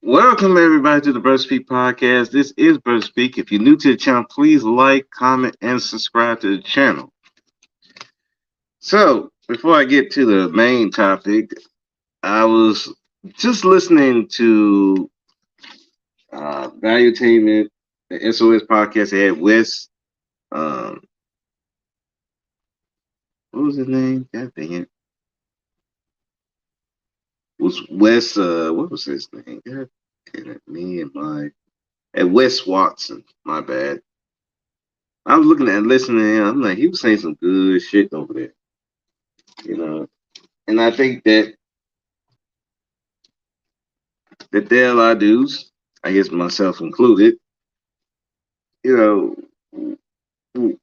Welcome everybody to the Bird Speak podcast. This is Bird Speak. If you're new to the channel, please like, comment, and subscribe to the channel. So, before I get to the main topic, I was just listening to Valuetainment, the SOS podcast. They had Wes. Um, what was his name? God dang it! It was Wes? What was his name? God damn it! Me and my at Wes Watson. My bad. I was looking at listening to him. I'm like, he was saying some good shit over there, you know. And I think that there are a lot of dudes, I guess myself included, you know,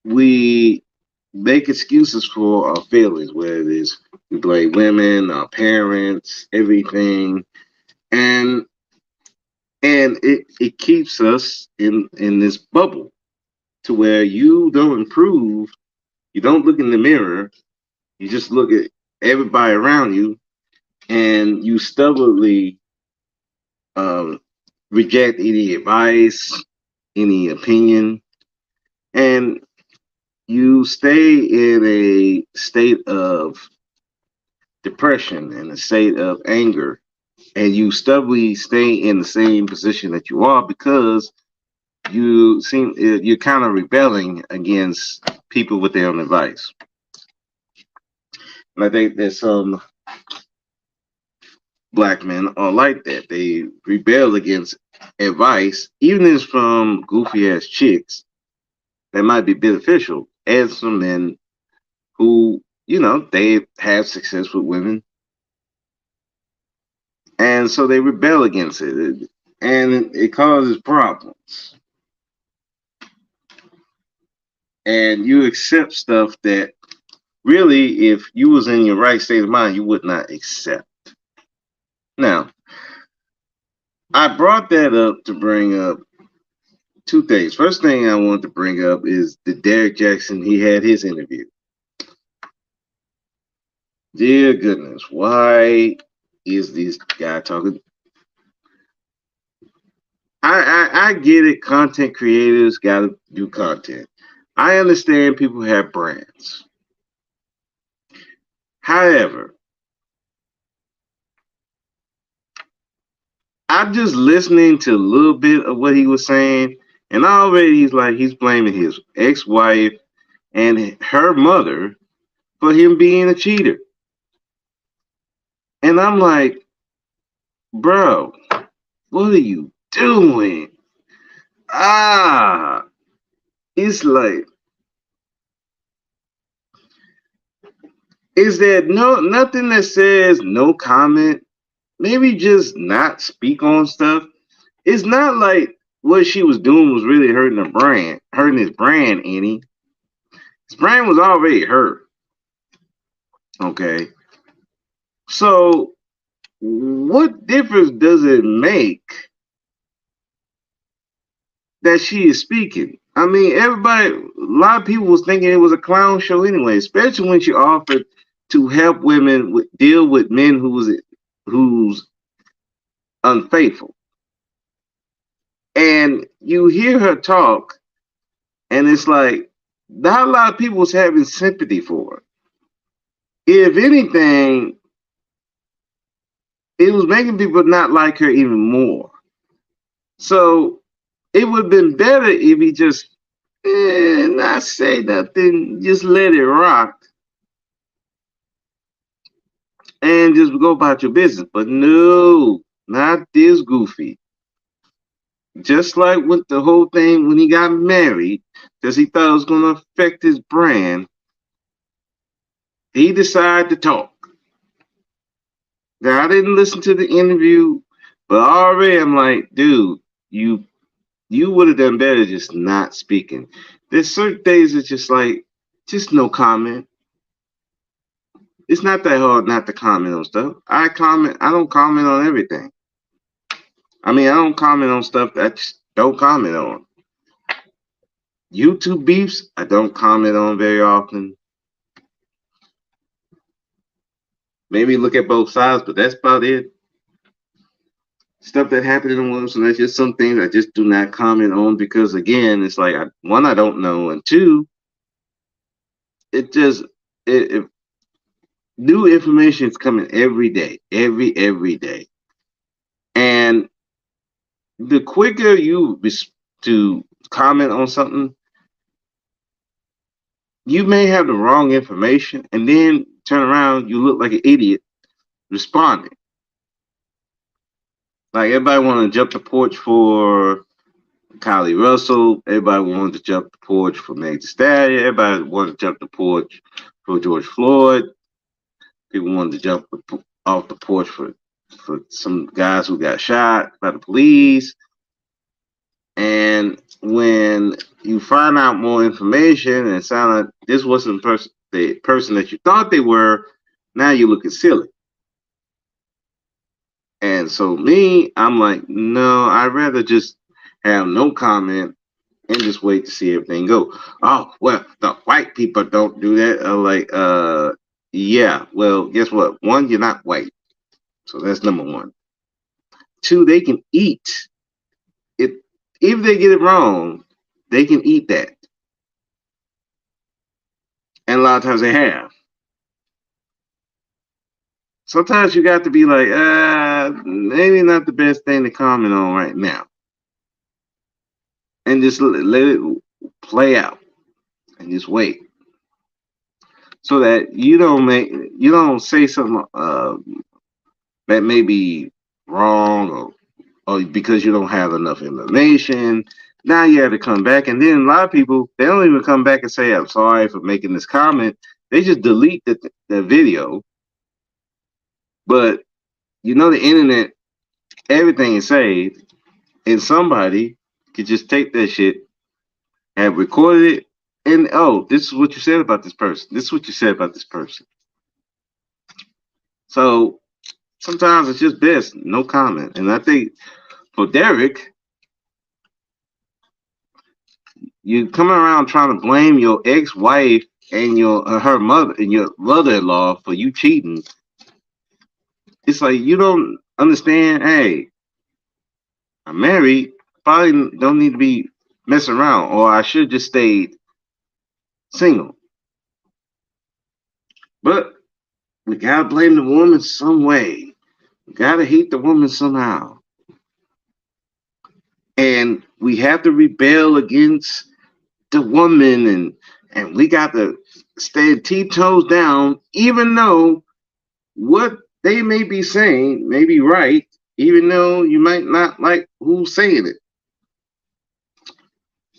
we make excuses for our failings, whether it is we blame women, our parents, everything, and it keeps us in this bubble to where you don't improve, you don't look in the mirror, you just look at everybody around you, and you stubbornly um, reject any advice, any opinion, and you stay in a state of depression and a state of anger, and you stubbornly stay in the same position that you are because you're kind of rebelling against people with their own advice. And I think that some black men are like that. They rebel against advice, even if it's from goofy ass chicks that might be beneficial, as some men who, they have success with women. And so they rebel against it. And it causes problems. And you accept stuff that really, if you was in your right state of mind, you would not accept. Now, I brought that up to bring up two things. First thing I want to bring up is the Derek Jackson, he had his interview. Dear goodness, why is this guy talking? I get it. Content creators got to do content. I understand people have brands. However, I'm just listening to a little bit of what he was saying, and already he's blaming his ex-wife and her mother for him being a cheater. And I'm like, bro, what are you doing? Ah, it's like, is there nothing that says no comment? Maybe just not speak on stuff. It's not like what she was doing was really hurting his brand any. His brand was already hurt. Okay. So what difference does it make that she is speaking? I mean, a lot of people was thinking it was a clown show anyway, especially when she offered to help women deal with men who's unfaithful. And you hear her talk, and it's like not a lot of people was having sympathy for her. If anything, it was making people not like her even more. So it would have been better if he just not say nothing, just let it rock and just go about your business. But no, not this goofy. Just like with the whole thing when he got married, because he thought it was going to affect his brand, he decided to talk. Now, I didn't listen to the interview, but already I'm like, dude, you would have done better just not speaking. There's certain days it's just like, just no comment. It's not that hard not to comment on stuff. I don't comment on everything. I mean, I don't comment on stuff that I just don't comment on. YouTube beefs, I don't comment on very often. Maybe look at both sides, but that's about it. stuff that happened in the world. And that's just some things I just do not comment on because, again, it's like one, I don't know, and two, it just it new information is coming every day, every day, and the quicker you to comment on something, you may have the wrong information, and then turn around, you look like an idiot responding. Like everybody want to jump the porch for Kylie Russell. Everybody wanted to jump the porch for Meg Thee Stallion. Everybody wanted to jump the porch for George Floyd. People wanted to jump off the porch for some guys who got shot by the police. And when you find out more information and sound like this wasn't the person that you thought they were, now you're looking silly. And so me, I'm like, no, I'd rather just have no comment and just wait to see everything go. Oh, well, the white people don't do that. I'm like, yeah, well, guess what? One, you're not white. So that's number one. Two, they can eat it. If they get it wrong, they can eat that. And a lot of times they have. Sometimes you got to be like, maybe not the best thing to comment on right now. And just let it play out and just wait. So that you don't say something that may be wrong or because you don't have enough information. Now you have to come back, and then a lot of people, they don't even come back and say, I'm sorry for making this comment. They just delete the video. But the internet, everything is saved, and somebody could just take that shit, have recorded it, and oh, this is what you said about this person. This is what you said about this person. So sometimes it's just best no comment. And I think for Derek, you come around trying to blame your ex-wife and her mother and your mother-in-law for you cheating. It's like you don't understand. Hey, I'm married. Probably don't need to be messing around, or I should just stay single. But we gotta blame the woman some way. We gotta hate the woman somehow, and we have to rebel against the woman, and we got to stay 10 toes down, even though what they may be saying may be right, even though you might not like who's saying it.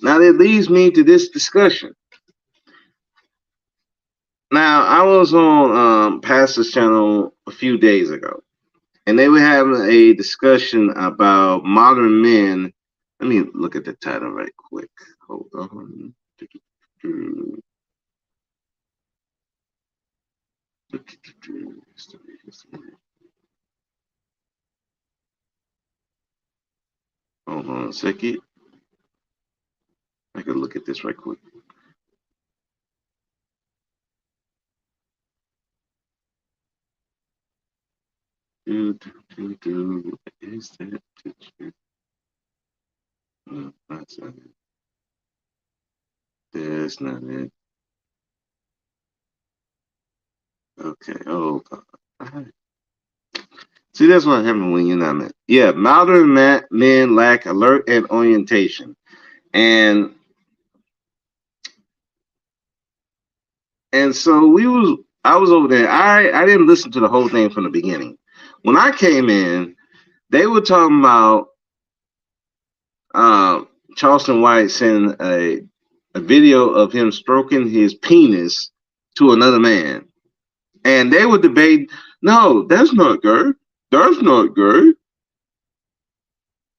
Now that leads me to this discussion. Now I was on Pastor's channel a few days ago, and they were having a discussion about modern men. Let me look at the title right quick. Hold on. Hold on a second. I can look at this right quick. What is that picture? That's not it. That's not it. Okay. Oh, God. See, that's what happens when you're not. Yeah, modern men lack alert and orientation, and so I was over there. I didn't listen to the whole thing from the beginning. When I came in, they were talking about Charleston White sending a video of him stroking his penis to another man, and they would debate. No, that's not good. That's not good.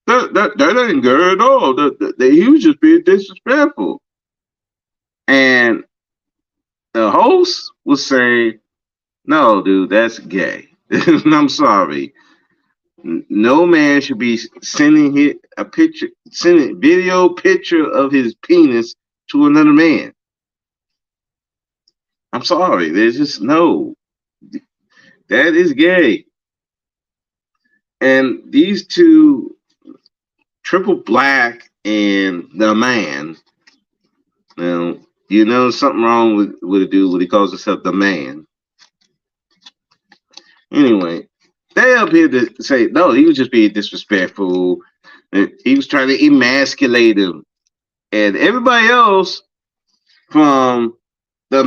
That ain't good at all. He was just being disrespectful. And the host was saying, no, dude, that's gay. I'm sorry. No man should be sending video picture of his penis to another man. I'm sorry. There's just no. That is gay. And these two, Triple Black and the Man, now you know something wrong with a dude when he calls himself the Man. Anyway, they up here to say no, he was just being disrespectful. He was trying to emasculate him, and everybody else from the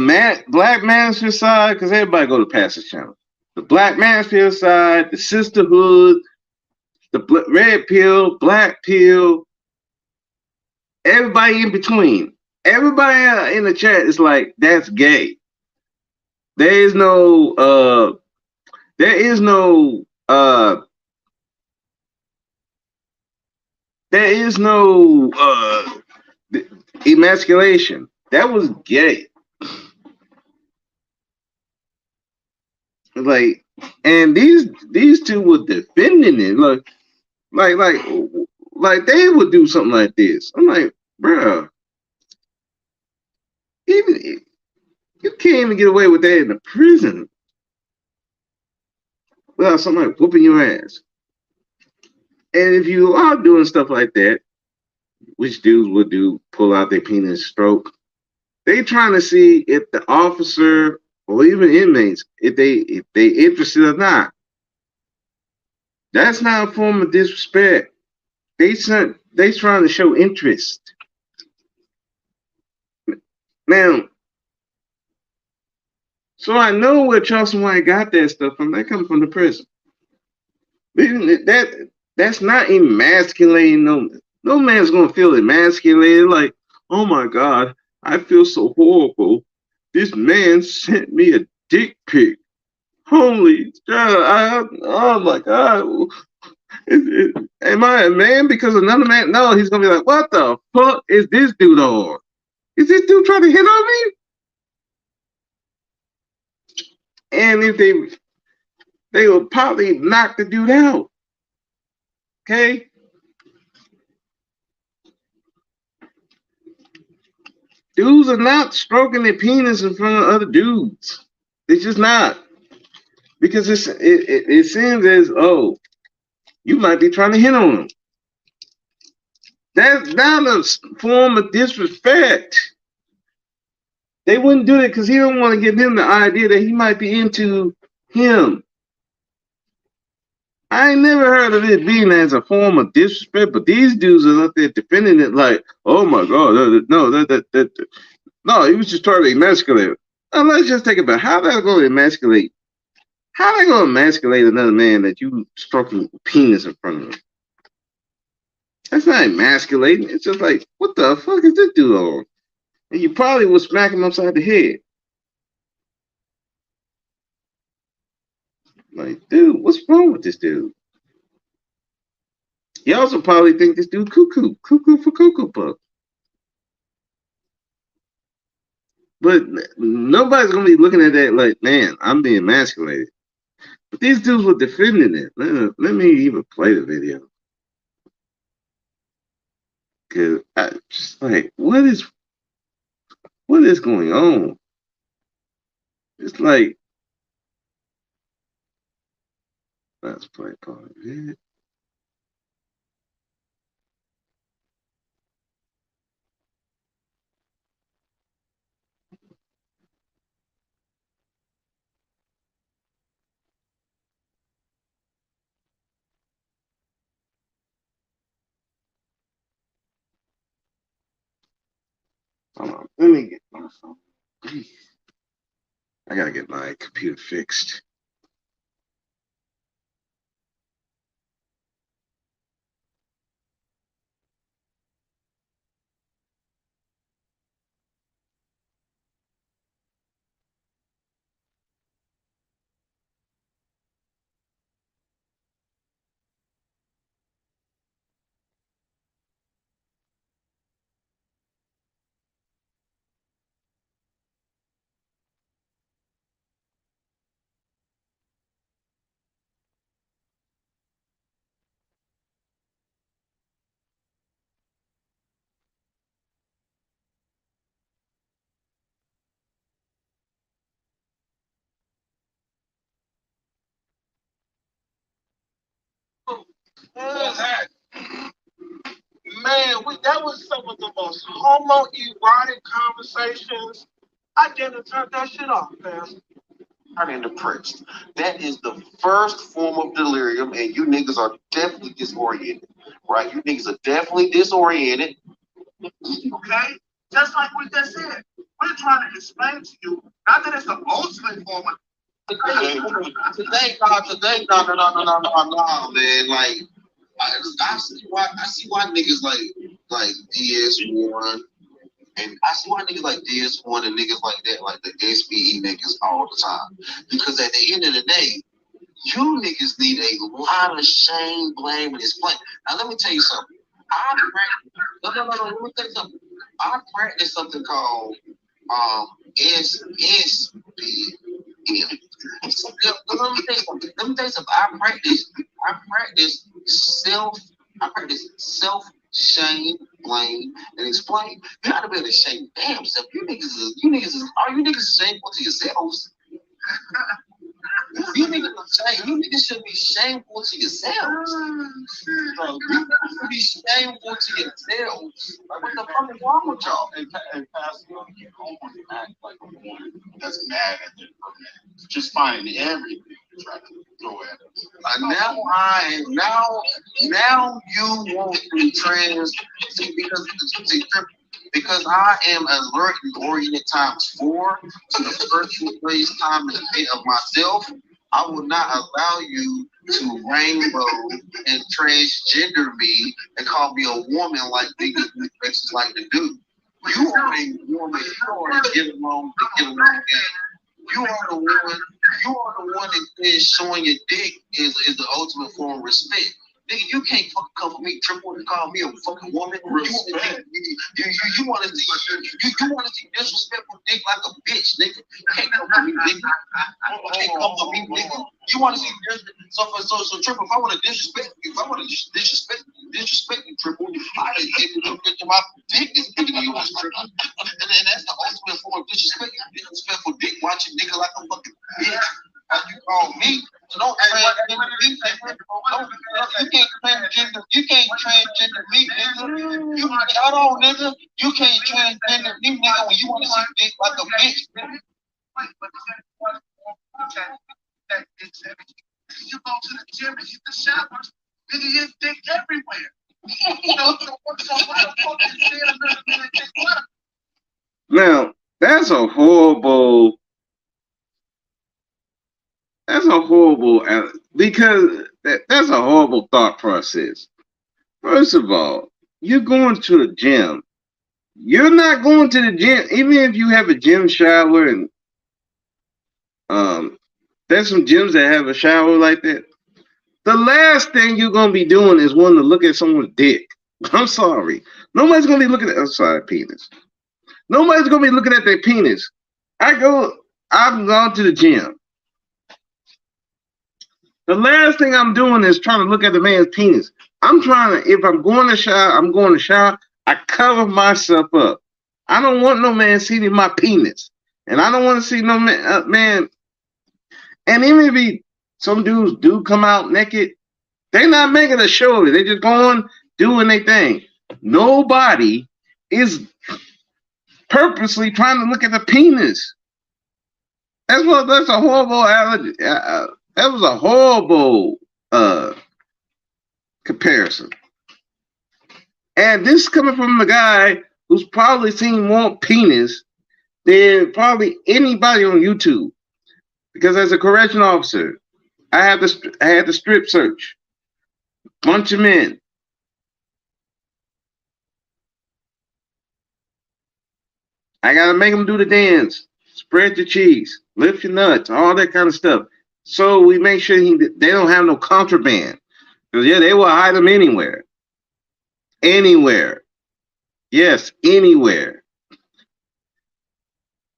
Black Manosphere side, because everybody go to Pastor's channel. The Black Manosphere side, the Sisterhood, the Red Pill, Black Pill, everybody in between. Everybody in the chat is like, that's gay. There is no there is no there is no emasculation. That was gay. Like, and these two were defending it. Like like like they would do something like this. I'm like, bro, even you can't even get away with that in the prison without somebody whooping your ass. And if you are doing stuff like that, which dudes would do, pull out their penis, stroke, they trying to see if the officer or even inmates, if they interested or not. That's not a form of disrespect. They trying to show interest. Now, so I know where Charleston White got that stuff from. That comes from the prison. That's not emasculating. No man's gonna feel emasculated. Like, oh my God, I feel so horrible. This man sent me a dick pic. Holy God! Oh my God! Am I a man because another man? No, he's gonna be like, what the fuck is this dude on? Is this dude trying to hit on me? And if they will probably knock the dude out. Okay? Dudes are not stroking their penis in front of other dudes. It's just not. Because it seems as, oh, you might be trying to hit on them. That's not a form of disrespect. They wouldn't do it because he don't want to give him the idea that he might be into him. I ain't never heard of it being as a form of disrespect, but these dudes are up there defending it like, oh my God, no, he was just trying to emasculate. Now let's just take it back. How they going to emasculate? How they going to emasculate another man that you stroking penis in front of him? That's not emasculating. It's just like, what the fuck is this dude on? And you probably would smack him upside the head. Like, dude, what's wrong with this dude? You also probably think this dude cuckoo for cuckoo puff. But nobody's gonna be looking at that like, man, I'm being emasculated. But these dudes were defending it. Let me even play the video. Cause I just like, what is going on? It's like, let's play part of it. Hold on, let me get my phone. I gotta get my computer fixed. that was some of the most homoerotic conversations. I didn't turn that shit off, man. And depressed. That is the first form of delirium, and you niggas are definitely disoriented, right? You niggas are definitely disoriented. Okay? Just like we just said. We're trying to explain to you, not that it's the ultimate form of Today, no, man. Like, I see why niggas like DS1, and I see why niggas like DS1 and niggas like that, like the SBE niggas all the time. Because at the end of the day, you niggas need a lot of shame, blame, and explain. Now let me tell you something. I no. Let me tell you something. I practice something called SSB. Let me tell you something. Let me tell you something. I practice self. I practice self shame, blame, and explain. You gotta be able to shame damn self. Are you niggas shameful to yourselves? You niggas should be shameful to yourselves. Bro, you should be shameful to yourselves. Like, what the fuck is wrong with y'all? and Pastor, you almost act like a woman that's mad at them for that. Just finding everything to try to throw at us. Now you want to trans see because I am alert and oriented times 4 to the virtual place time and state of myself. I will not allow you to rainbow and transgender me and call me a woman like niggas like to do. You are a woman. You are to get along game. You are the one that says showing your dick is the ultimate form of respect. Nigga, you can't fucking come for me triple and call me a fucking woman. You want to see disrespectful dick like a bitch, nigga. You can't come for me, nigga. You can't come for me, nigga. You want to see so triple. If I want to disrespect you, if I want to disrespect you, triple, I get to my dick is bigger than yours, triple. And that's the ultimate form of disrespect. Disrespectful dick watching nigga like a fucking bitch. Like you call me. So don't transgender me, nigga. You can't transgender me, nigga. Hold on, nigga. You can't transgender me, nigga, when you want to see dick like a bitch. Wait, but that it's you go to the gym and hit the showers, nigga, you dick everywhere. So why the fuck you say another man dick what? Now, that's a horrible, because that's a horrible thought process. First of all, you're going to the gym. You're not going to the gym, even if you have a gym shower, and um, there's some gyms that have a shower like that. The last thing you're gonna be doing is wanting to look at someone's dick. I'm sorry. Nobody's gonna be looking at. I'm sorry, penis. Nobody's gonna be looking at their penis. I've gone to the gym. The last thing I'm doing is trying to look at the man's penis. If I'm going to shower, I'm going to shower. I cover myself up. I don't want no man seeing my penis. And I don't want to see no man. And even if some dudes do come out naked, they're not making a show of it. They're just going, doing their thing. Nobody is purposely trying to look at the penis. That's a horrible allergy. That was a horrible comparison. And this is coming from the guy who's probably seen more penis than probably anybody on YouTube. Because as a correction officer, I had the strip search. Bunch of men. I gotta make them do the dance, spread your cheese, lift your nuts, all that kind of stuff. So we make sure they don't have no contraband. Because yeah, they will hide them anywhere. Anywhere. Yes, anywhere.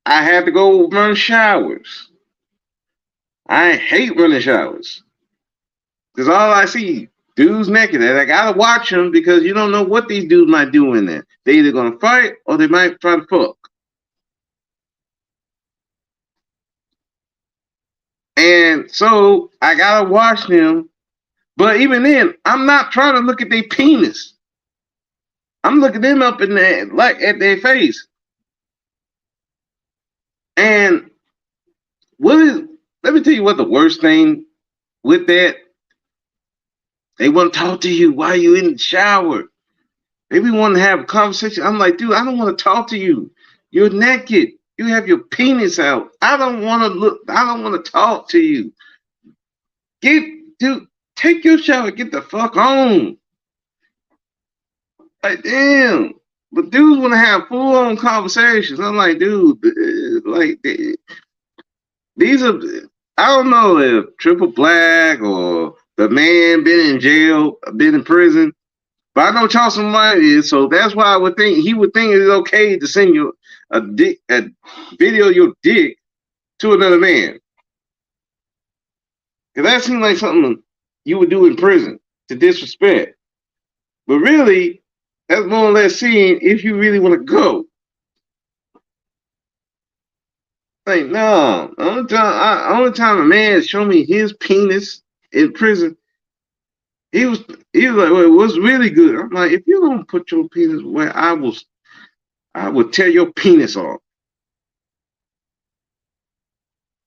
I had to go run showers. I hate running showers. Because all I see, dudes naked. And I gotta watch them because you don't know what these dudes might do in there. They either gonna fight or they might try to fuck. And so I gotta watch them. But even then, I'm not trying to look at their penis. I'm looking them up in there, like at their face. And what is? Let me tell you what the worst thing with that. They want to talk to you while you're in the shower. Maybe want to have a conversation. I'm like, dude, I don't want to talk to you. You're naked. You have your penis out. I don't want to look. I don't want to talk to you. Get, dude, take your shower. Get the fuck on. Like, damn. But dudes want to have full on conversations. I'm like, dude, like, these are, I don't know if Triple Black or the man been in jail, been in prison, but I know Charles somebody is, so that's why I would think he would think it's okay to send you a video of your dick to another man. Because that seems like something you would do in prison to disrespect. But really, that's more or less seeing if you really want to go. Like, no. Only time a man showed me his penis in prison, he was like, well, it was really good. I'm like, if you don't put your penis where I will tear your penis off.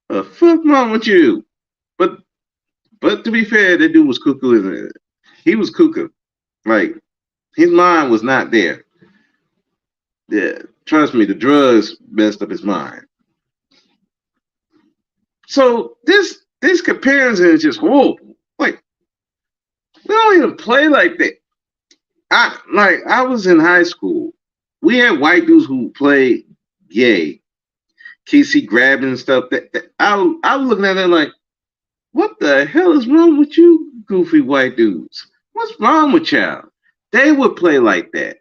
Fuck wrong with you? But to be fair, that dude was cuckoo. He was cuckoo. Like, his mind was not there. Yeah, trust me, the drugs messed up his mind. So this comparison is just horrible. Like, we don't even play like that. I was in high school. We had white dudes who played gay. Casey grabbing and stuff. I was looking at them like, what the hell is wrong with you, goofy white dudes? What's wrong with y'all? They would play like that.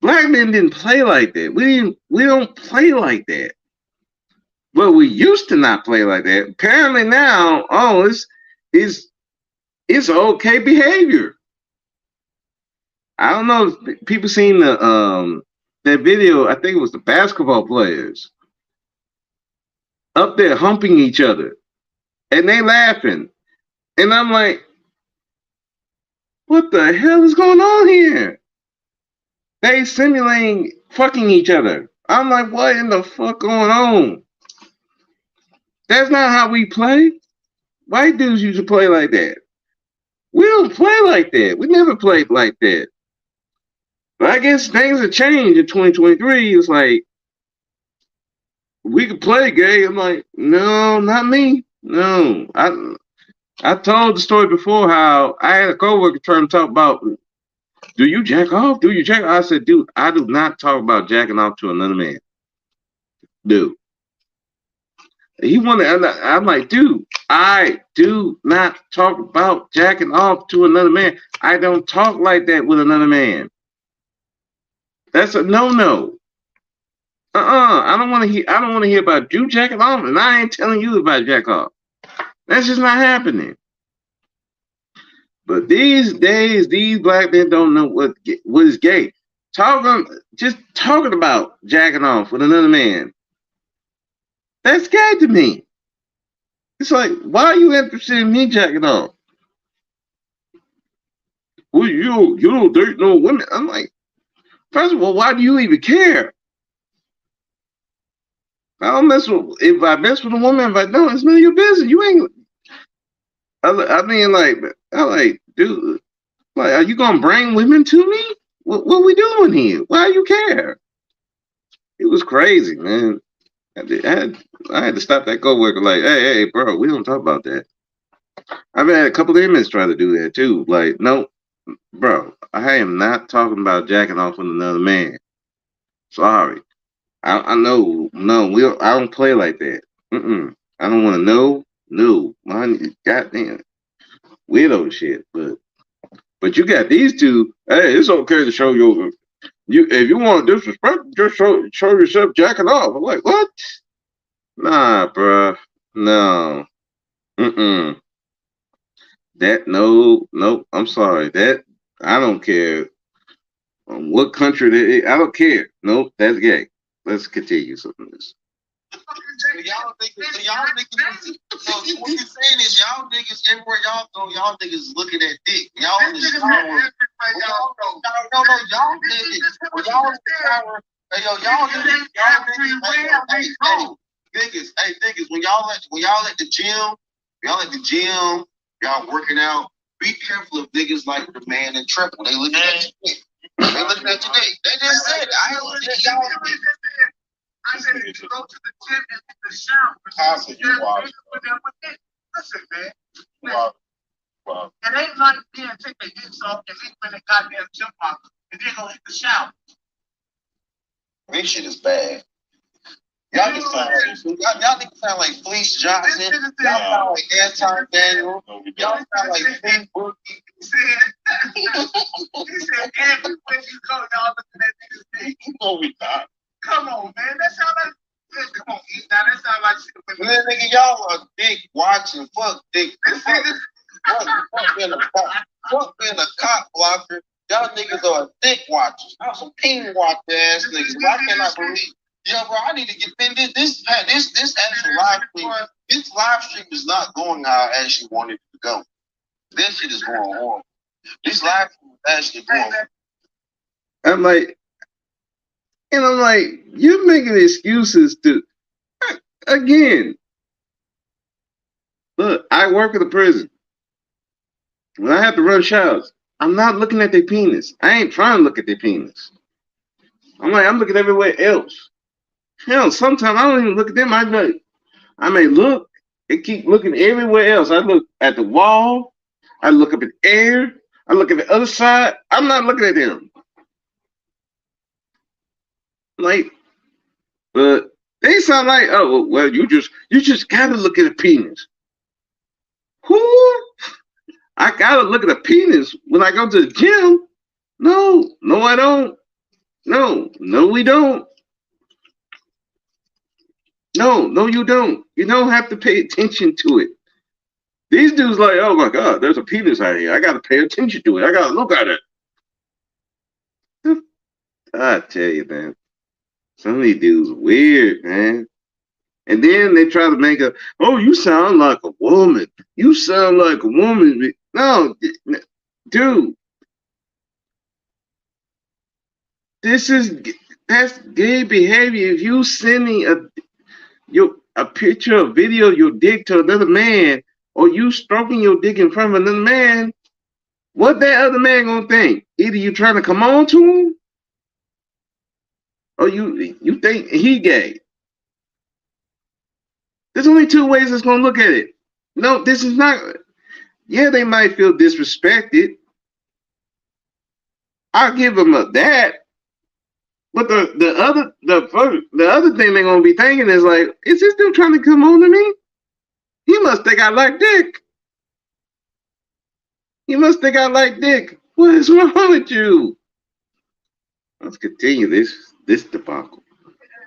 Black men didn't play like that. We don't play like that. Well, we used to not play like that. Apparently now, oh, it's okay behavior. I don't know if people seen that video. I think it was the basketball players up there humping each other, and they laughing, and I'm like, what the hell is going on here? They simulating fucking each other. I'm like, what in the fuck going on? That's not how we play. White dudes used to play like that. We don't play like that. We never played like that. But I guess things have changed in 2023. It's like, we could play gay. I'm like, no, not me. No. I told the story before how I had a coworker trying to talk about, do you jack off? Do you jack off? I said, dude, I do not talk about jacking off to another man. Dude. He wanted, I'm like, dude, I do not talk about jacking off to another man. I don't talk like that with another man. That's a no-no. I don't want to hear. I don't want to hear about you jacking off, and I ain't telling you about jack off. That's just not happening. But these days, these black men don't know what is gay. Just talking about jacking off with another man. That's gay to me. It's like, why are you interested in me jacking off? Well, you don't date no women. I'm like, first of all, why do you even care? I don't mess with. If I mess with a woman, if I don't, it's none of your business. You ain't. I mean, like, I like, dude, like, are you gonna bring women to me? What we doing here? Why you care? It was crazy, man. I had to stop that coworker. Like, hey, bro, we don't talk about that. I've had a couple of inmates try to do that too. Like, no, bro, I am not talking about jacking off with another man. Sorry, I know, no, I don't play like that. I don't want to know. No, mine, goddamn, weirdo shit. But you got these two. Hey, it's okay to show you if you want to disrespect, just show yourself jacking off. I'm like, what? Nah, bruh. No. That no. I'm sorry. That I don't care. What country I don't care. Nope, that's gay. Let's continue some of this. So what you saying is y'all niggas everywhere y'all go, y'all niggas looking at dick. Y'all in the shower. No, y'all niggas. When y'all in the shower, hey yo, y'all niggas, niggas, when y'all at the gym, y'all working out. Be careful of niggas like the man in triple. They looking at you. They looking at you. They just said it. I said if you go to the gym and hit the shower, listen, man. Wow. It ain't like being take their dicks off and leave them in the goddamn gym box and then go hit the shower. This shit is bad. Y'all niggas sound like Fleece Johnson. Y'all sound like Anton Daniel. Y'all sound like Big Boogie. He said everywhere you go, y'all looking at niggas' dick. No, we not. Come on, man. That sound like. Come on, now that sound like shit. Man, nigga, y'all are dick watching. Fuck dick. Fuck being a cop blocker. Y'all niggas are dick watchers. Y'all some ping watch ass niggas. I cannot believe. Yo, bro, I need to get pinned. This actual live stream. This live stream is not going how I actually wanted it to go. This shit is going horrible. This live stream is actually going. I'm like, you're making excuses to, again, look, I work at a prison. When I have to run showers, I'm not looking at their penis. I ain't trying to look at their penis. I'm looking everywhere else. Hell, sometimes I don't even look at them. I may look and keep looking everywhere else. I look at the wall. I look up at the air. I look at the other side. I'm not looking at them. But they sound like, oh, well, you just gotta look at a penis. Who? I gotta look at a penis when I go to the gym? No, I don't. No, we don't. No, you don't. You don't have to pay attention to it. These dudes like, oh my God, there's a penis out here. I gotta pay attention to it. I gotta look at it. I tell you, man. Some of these dudes are weird, man. And then they try to make you sound like a woman. You sound like a woman. No, dude. That's gay behavior. If you sending a picture, a video of your dick to another man, or you stroking your dick in front of another man, what that other man gonna think? Either you trying to come on to him, or you think he gay. There's only two ways it's gonna look at it. No, this is not. Yeah, they might feel disrespected. I'll give them that. But the other thing they're gonna be thinking is like, is this dude trying to come on to me? He must think I like dick. What is wrong with you? Let's continue this debacle.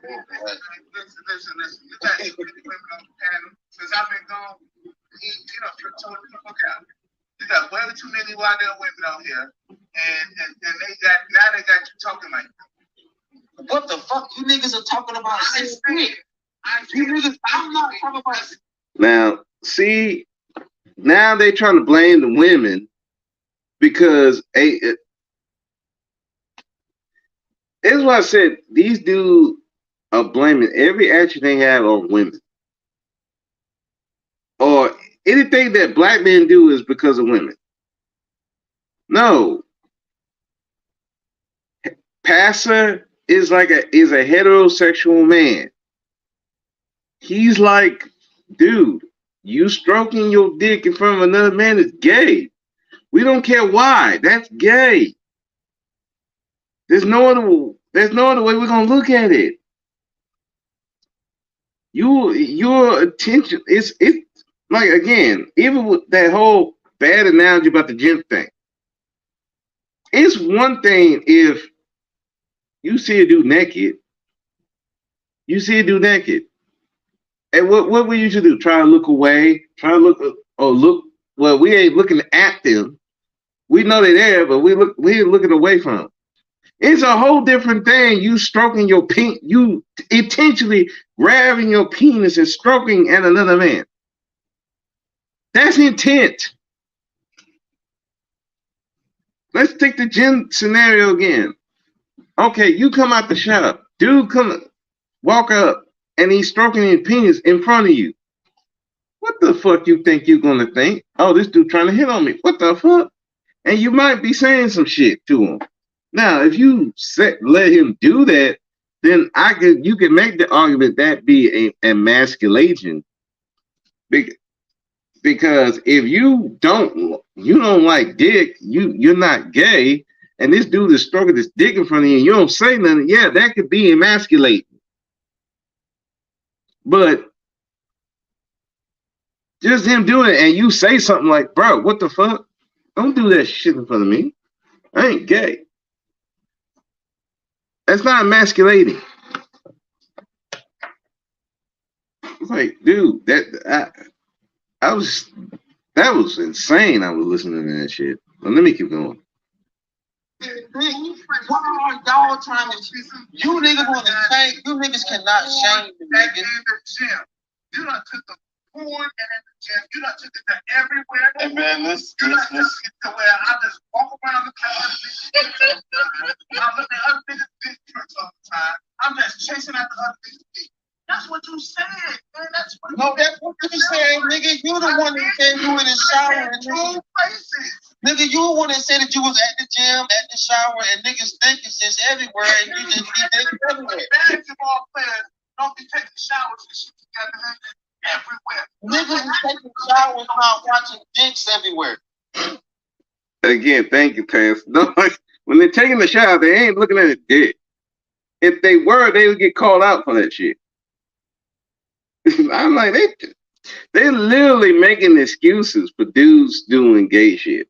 Listen. You got so many women on the panel. Since I've been gone, you're told me to look out. You got way too many wild women out here, and they got you talking like that. What the fuck? You niggas are talking about sex dick. I'm not talking about. Now, see, now they trying to blame the women because it's what I said. These dudes are blaming every action they have on women, or anything that black men do is because of women. No, Passer is a heterosexual man. He's like, dude, you stroking your dick in front of another man is gay. We don't care why. That's gay. There's no other way we're gonna look at it. Your attention it's like, again, even with that whole bad analogy about the gym thing. It's one thing if you see a dude naked. And what we usually do? Try to look away. Well, we ain't looking at them. We know they're there, but we're looking away from them. It's a whole different thing. You stroking your pink. You intentionally grabbing your penis and stroking at another man. That's intent. Let's take the gym scenario again. Okay, you come out the shower. Dude walk up and he's stroking his penis in front of you. What the fuck you think you're gonna think? Oh, this dude trying to hit on me. What the fuck? And you might be saying some shit to him. Now, if you let him do that, then you can make the argument that be a emasculation. Because if you don't like dick, you're not gay, and this dude is stroking his dick in front of you, and you don't say nothing. Yeah, that could be emasculating. But just him doing it, and you say something like, "Bro, what the fuck? Don't do that shit in front of me. I ain't gay." That's not emasculating. It's like, dude, that was insane. I was listening to that shit. Well, let me keep going. What are y'all trying to? You niggas want to change? You niggas cannot change the niggas. In the gym, you done took the porn and in the gym, you done took it to everywhere. Hey man, let's You done took it to where I just walk around the country. I'm looking at other niggas' dick pics all the time. I'm just chasing after other niggas' dick. That's what you said, man. That's what. No, that's what you said, nigga. You the one that said you in the shower. Two places. Nigga, you the one that said that you was at the gym, at the shower, and niggas think it's just everywhere, and you just be niggas everywhere. Basketball players don't be taking showers and shit together everywhere. Niggas is taking showers not watching dicks everywhere. Again, thank you, Tess. No, when they're taking the shower, they ain't looking at a dick. If they were, they would get called out for that shit. I'm like, they're literally making excuses for dudes doing gay shit.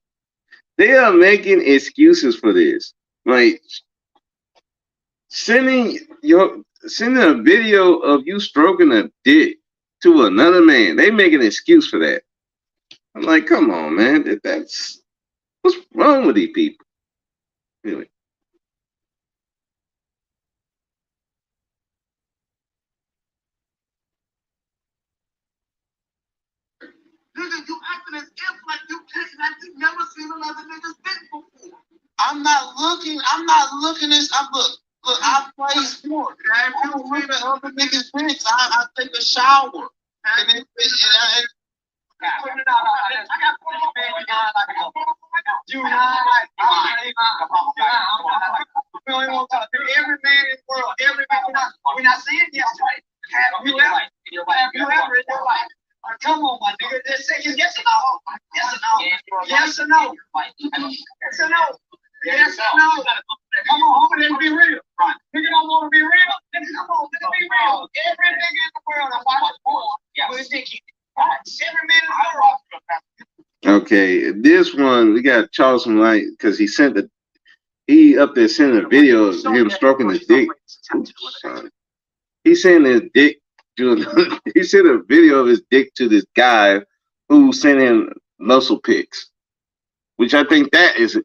They are making excuses for this. Like sending a video of you stroking a dick to another man. They make an excuse for that. I'm like, come on, man. That's what's wrong with these people? Anyway. Nigga, you acting as if like you never seen another nigga's dick before. I'm not looking at. I play sport. I don't look at other niggas' dicks. I take a shower. And then, Every man in the world, every man. We're not saying yes, right? Have you ever in your life? Come on, my nigga. Just say yes or no. Yes or no. Yes or no. Yes or no. Yes or no. Come on, homie, let's be real. Nigga don't want to be real. Nigga, come on, let's be real. Every nigga in the world that watch porn with a dick in it. Every man in the world. Okay, this one we got Charleston Light because he up there sending a video of him stroking his dick. Oops, sorry. He sent his dick to he sent a video of his dick to this guy who sent him muscle pics, which I think that is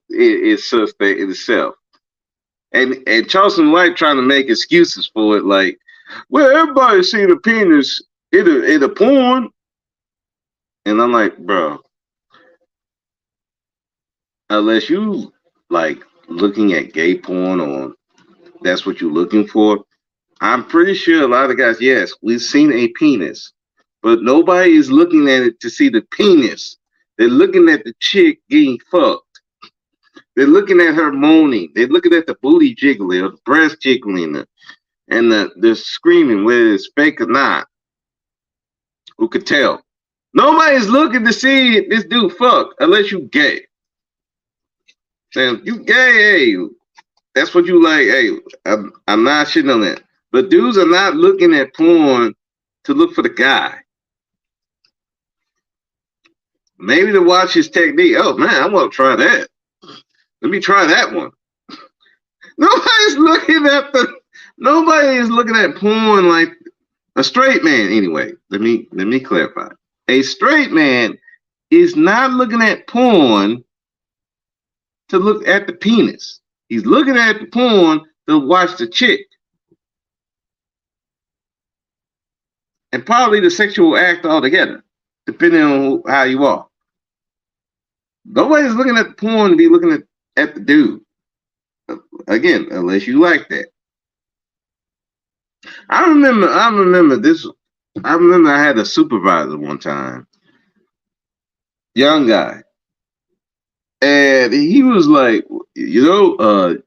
suspect in itself. And Charleston White trying to make excuses for it, like, well, everybody's seen a penis in a porn. And I'm like, bro, unless you like looking at gay porn or that's what you're looking for, I'm pretty sure a lot of guys, yes, we've seen a penis, but nobody is looking at it to see the penis. They're looking at the chick getting fucked. They're looking at her moaning. They're looking at the booty jiggling or the breast jiggling and the screaming, whether it's fake or not. Who could tell? Nobody's looking to see this dude fuck unless you gay. Saying you gay, hey, that's what you like. Hey, I'm not shitting on that. But dudes are not looking at porn to look for the guy. Maybe to watch his technique. Oh man, I want to try that. Let me try that one. Nobody is looking at porn like a straight man. Anyway, let me clarify. A straight man is not looking at porn to look at the penis. He's looking at the porn to watch the chick. and probably the sexual act altogether, depending on how you are. Nobody's looking at porn to be looking at the dude. Again, unless you like that. I remember this. I remember I had a supervisor one time, young guy, and he was like, you know,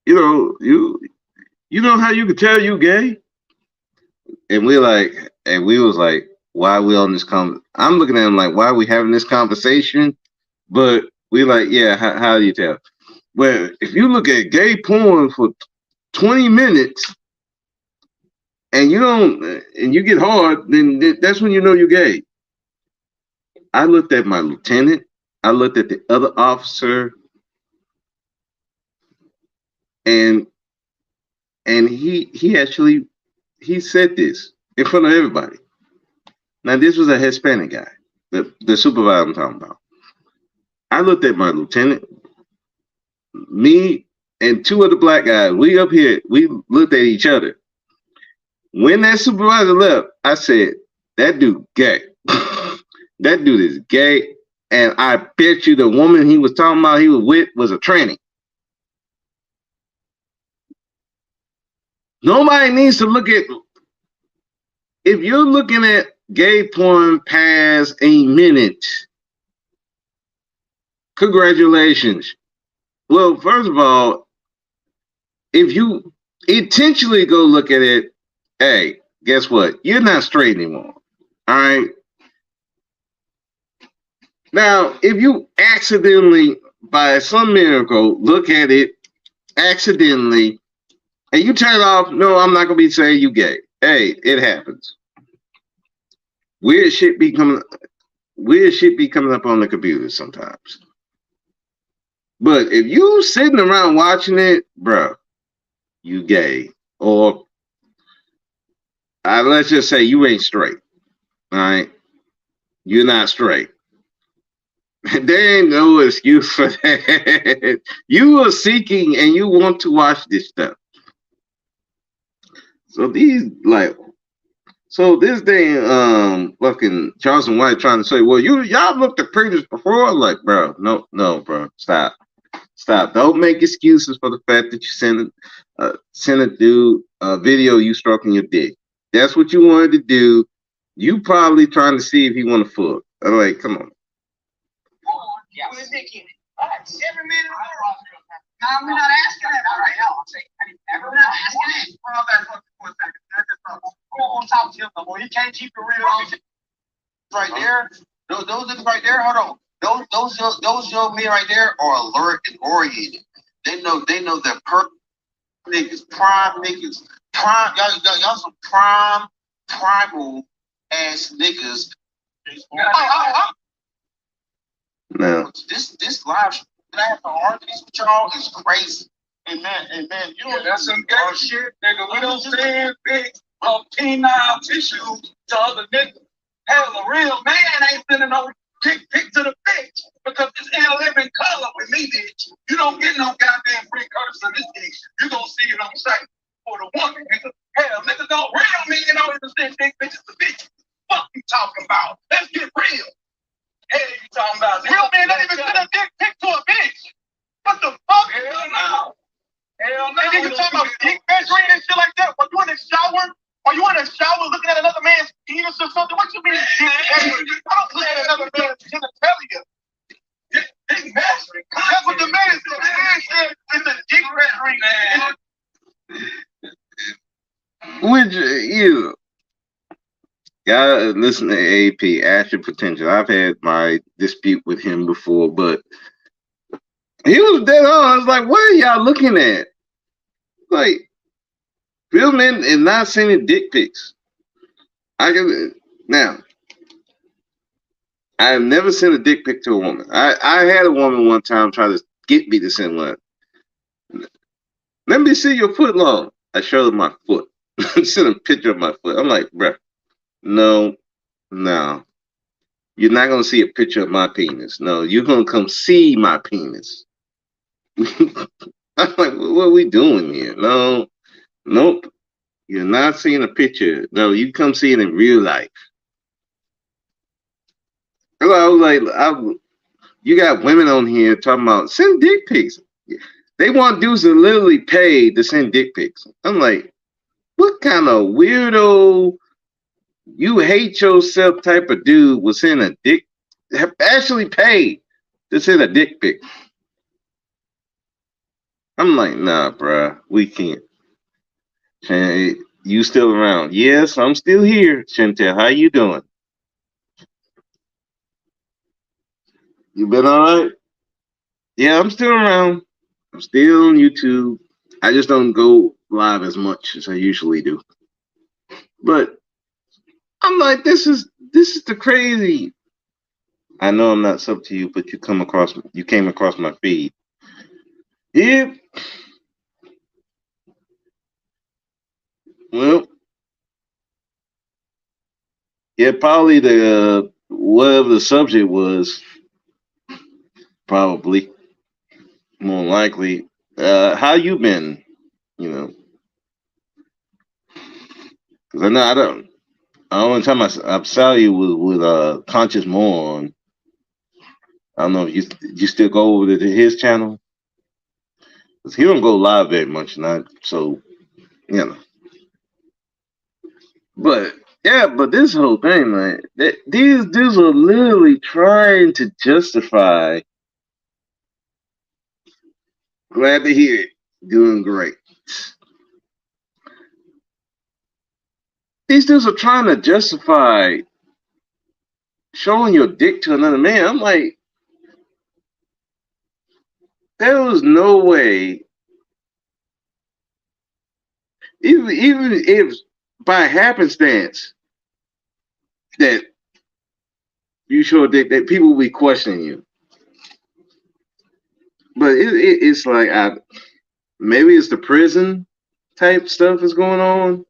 you know how you could tell you gay? And we was like, why are we on this I'm looking at him like, why are we having this conversation? But we like, yeah, how do you tell? Well, if you look at gay porn for 20 minutes and you don't, and you get hard, then that's when you know you're gay. I looked at my lieutenant. I looked at the other officer, and he actually he said this in front of everybody. Now this was a Hispanic guy, the supervisor I'm talking about. I looked at my lieutenant, me and two other black guys. We up here, we looked at each other. When that supervisor left, I said, that dude gay. That dude is gay. And I bet you the woman he was talking about he was with was a tranny. Nobody needs to look at, if you're looking at gay porn past a minute, congratulations. Well, first of all, if you intentionally go look at it, hey, guess what? You're not straight anymore. All right. Now, if you accidentally, by some miracle, look at it accidentally, and you turn it off, no, I'm not gonna be saying you gay. Hey, it happens. Weird shit be coming up on the computer sometimes. But if you sitting around watching it, bro, you gay. Or let's just say you ain't straight. All right? You're not straight. There ain't no excuse for that. You are seeking and you want to watch this stuff. So this thing, fucking Charleston White trying to say, well, y'all looked at previous before. Like, bro, no, bro, stop. Don't make excuses for the fact that you sent a dude a video you stroking your dick. That's what you wanted to do. You probably trying to see if he want to fuck. I'm like, come on. Yeah. Every minute. No, we're not asking that. All right, no, I'm saying, we're not asking it. Hold on back for a second. We don't want to talk to him no more. You can't keep it real. Right there, those niggas right there. Hold on, those young men right there are alert and oriented. They know that niggas, prime niggas, y'all some primal ass niggas. No. This live stream for arguments with y'all is crazy. Hey man, you know that's some gay shit, nigga. We don't send pics of penile tissue to other niggas. Hell, a real man ain't sending no pic to the bitch because it's in a living color with me, bitch. You don't get no goddamn free curse in this bitch. You gonna see it on site for the woman, nigga. Hell, niggas don't real men don't even send big bitches to bitches. What you talking about? Let's get real. Hey, you talking about real men don't even send a dick pic to a bitch. What the fuck? Hell no. Hell no. And then you talking about dick measuring and shit like that? Are you in the shower? Are you in the shower looking at another man's penis or something? What you mean dick measuring? I don't look at another man's genitalia. Dick measuring. That's what the man said. The man said it's a dick measuring. Which you gotta listen to AP, Action Potential. I've had my dispute with him before, but he was dead on. I was like, what are y'all looking at? Like, real men and not sending dick pics. I have never sent a dick pic to a woman. I had a woman one time try to get me to send one. Let me see your foot long. I showed her my foot. Sent a picture of my foot. I'm like, bruh, no. You're not gonna see a picture of my penis. No, you're gonna come see my penis. I'm like, what are we doing here? No, nope. You're not seeing a picture. No, you come see it in real life. And I was like, you got women on here talking about send dick pics. They want dudes to literally pay to send dick pics. I'm like, what kind of weirdo, you hate yourself type of dude will send a dick, have actually paid to send a dick pic? I'm like, nah, bruh, we can't. Hey, you still around? Yes, I'm still here. Chantel, how you doing? You been all right? Yeah, I'm still around. I'm still on YouTube. I just don't go live as much as I usually do. But I'm like, this is the crazy. I know I'm not sub to you, but you came across my feed. Yeah, well, yeah, probably the whatever the subject was, probably more likely. How you been? You know, because I know I don't. The only time I saw you was with Conscious Moron. I don't know if you still go over to his channel, because he don't go live very much, not so you know. But yeah, but this whole thing, man, these dudes are literally trying to justify. Glad to hear it. Doing great. These dudes are trying to justify showing your dick to another man. I'm like, there was no way, even if by happenstance that you show a dick, that people will be questioning you. But it's like maybe it's the prison type stuff is going on.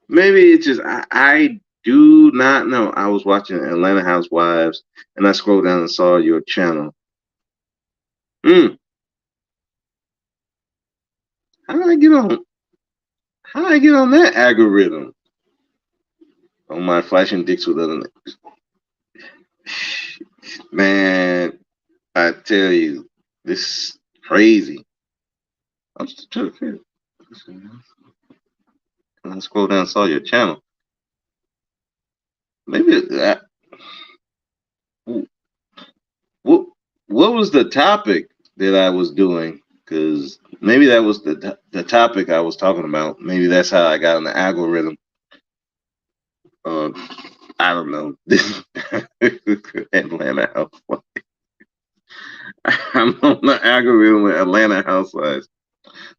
Maybe it's just I do not know. I was watching Atlanta Housewives and I scrolled down and saw your channel. Hmm. How did I get on? How did I get on that algorithm? On my flashing dicks with other niggas. Man, I tell you, this is crazy. I'm just trying to figure. And I scrolled down and saw your channel. Maybe that. What what was the topic that I was doing? Because maybe that was the topic I was talking about. Maybe that's how I got on the algorithm. Uh, I don't know. Atlanta Housewives. I'm on the algorithm with Atlanta Housewives.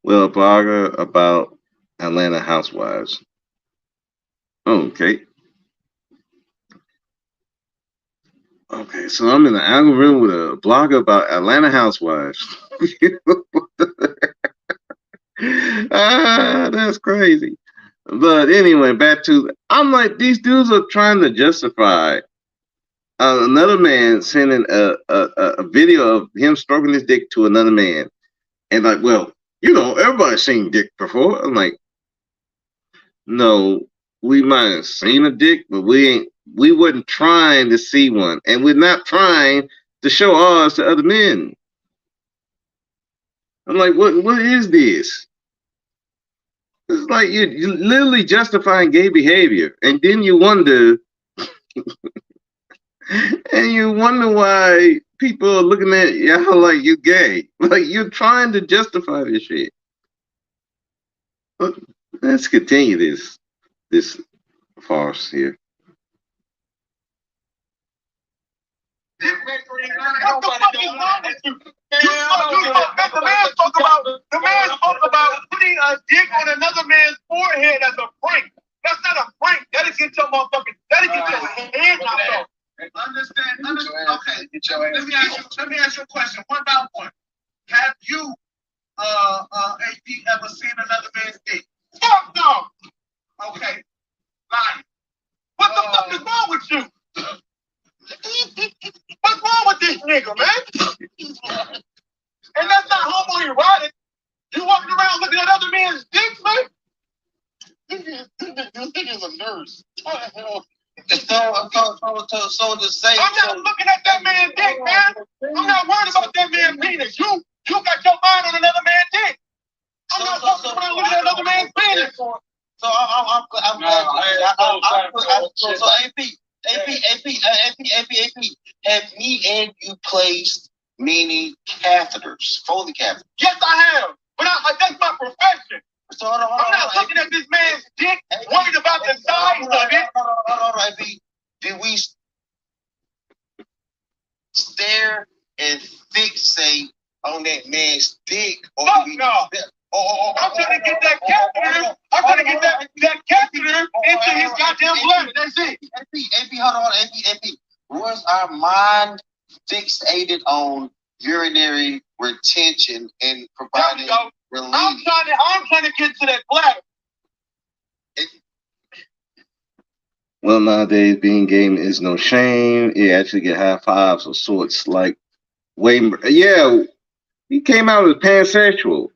Well, a blogger about Atlanta Housewives. Okay. Okay, so I'm in the algorithm with a blogger about Atlanta Housewives. That's crazy. But anyway, back to I'm like these dudes are trying to justify another man sending a video of him stroking his dick to another man, and like, well, everybody's seen dick before. I'm like, no, we might have seen a dick, but we wasn't trying to see one, and we're not trying to show ours to other men. I'm like, what is this? It's like you're literally justifying gay behavior, and then you wonder, and you wonder why people are looking at y'all like you gay. Like you're trying to justify this shit. But let's continue this farce here. What the fuck is wrong with you? The man spoke about putting a dick on another man's forehead as a prank. That's not a prank. That'll get your motherfucking. That'll get your head knocked off. Understand? Okay. Let me ask you a question. One by one. Have you, AD, ever seen another man's dick? Fuck no. Okay. Lying. What the fuck is wrong with you? What's wrong with this nigga, man? And that's not homoerotic. You walking around looking at other men's dicks, man? is a nurse. What the hell? So to say, I'm not looking at that man's dick, man. I'm not worried about that man's penis. You got your mind on another man's dick. I'm not fucking around looking at another man's penis. So I'm so AP, have me and you placed many catheters, Foley catheters? Yes, I have. But that's my profession. So I'm not looking at this man's dick, worried about the size of it. Hold on, AP. Did we stare and fixate on that man's dick? Or fuck no. I'm trying to get that catheter. I'm trying to get that catheter into his goddamn blood. That's it. AP, hold on, AP. Was our mind fixated on urinary retention and providing relief? I'm trying to get to that bladder. Well, nowadays being gay is no shame. You actually get high fives of sorts. Like, yeah, he came out as pansexual.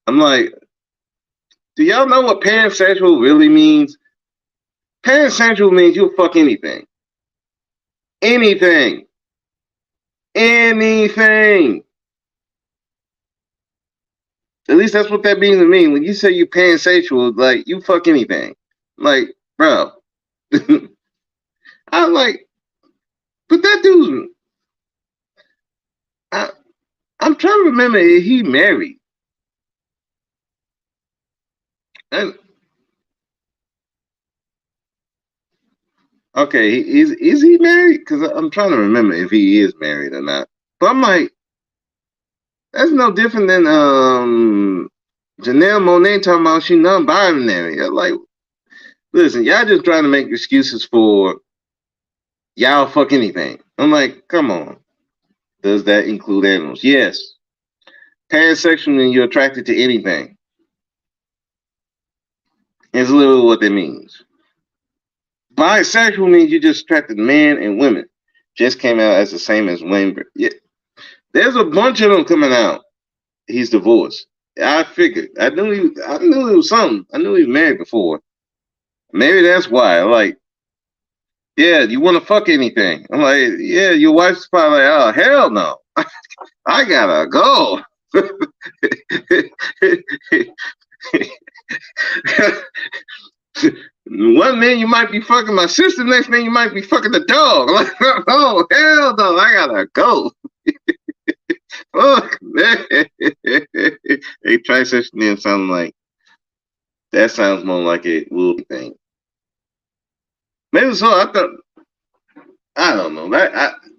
I'm like, do y'all know what pansexual really means? Pansexual means you'll fuck anything. Anything. Anything. At least that's what that means to me. When you say you pansexual, like, you fuck anything. Like, bro. I'm like, but that dude, I'm trying to remember if he married. And okay, is he married? Because I'm trying to remember if he is married or not. But I'm like, that's no different than Janelle Monáe talking about she non-binary. Like, listen, y'all just trying to make excuses for y'all fuck anything. I'm like, come on. Does that include animals? Yes. Pansexual means you're attracted to anything. It's literally what that means. Bisexual means you're just attracted to men and women. Just came out as the same as Wayne. Yeah. There's a bunch of them coming out. He's divorced. I figured. I knew it was something. I knew he was married before. Maybe that's why. Like, yeah, you want to fuck anything? I'm like, yeah, your wife's probably like, oh, hell no. I gotta go. One minute you might be fucking my sister, next minute you might be fucking the dog. Like, oh, hell no, I gotta go. Fuck, man. They transitioning something like, that sounds more like a will thing. Maybe so. I thought, I don't know.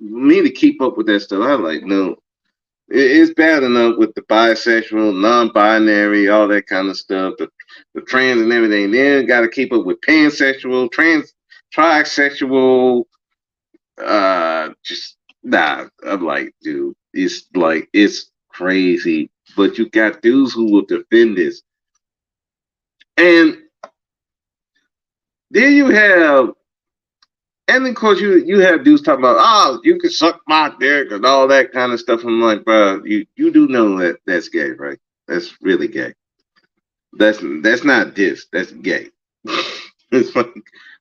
Me to keep up with that stuff, I like, no. It's bad enough with the bisexual, non-binary, all that kind of stuff, the trans and everything. Then got to keep up with pansexual, trisexual. Just nah. I'm like, dude, it's crazy. But you got dudes who will defend this, and then you have. And of course, you have dudes talking about, oh, you can suck my dick and all that kind of stuff. I'm like, bro, you do know that that's gay, right? That's really gay. That's not this. That's gay. It's like,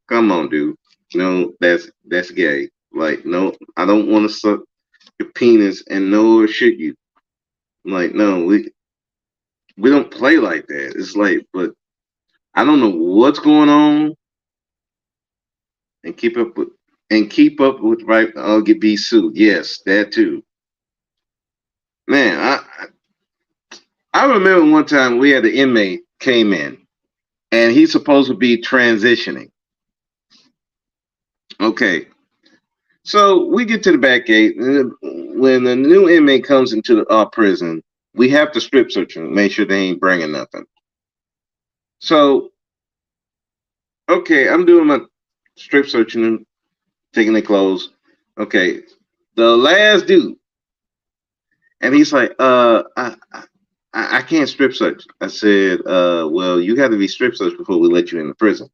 come on, dude. No, that's gay. Like, no, I don't want to suck your penis and nor should you. I'm like, no, we don't play like that. It's like, but I don't know what's going on. And keep up with right. I'll be sued. Yes, that too. Man, I remember one time we had an inmate came in, and he's supposed to be transitioning. Okay, so we get to the back gate. When the new inmate comes into our prison, we have to strip search him, make sure they ain't bringing nothing. So, okay, I'm doing my strip searching them, taking their clothes. Okay, the last dude, and he's like, I can't strip search. I said, well, you got to be strip searched before we let you in the prison.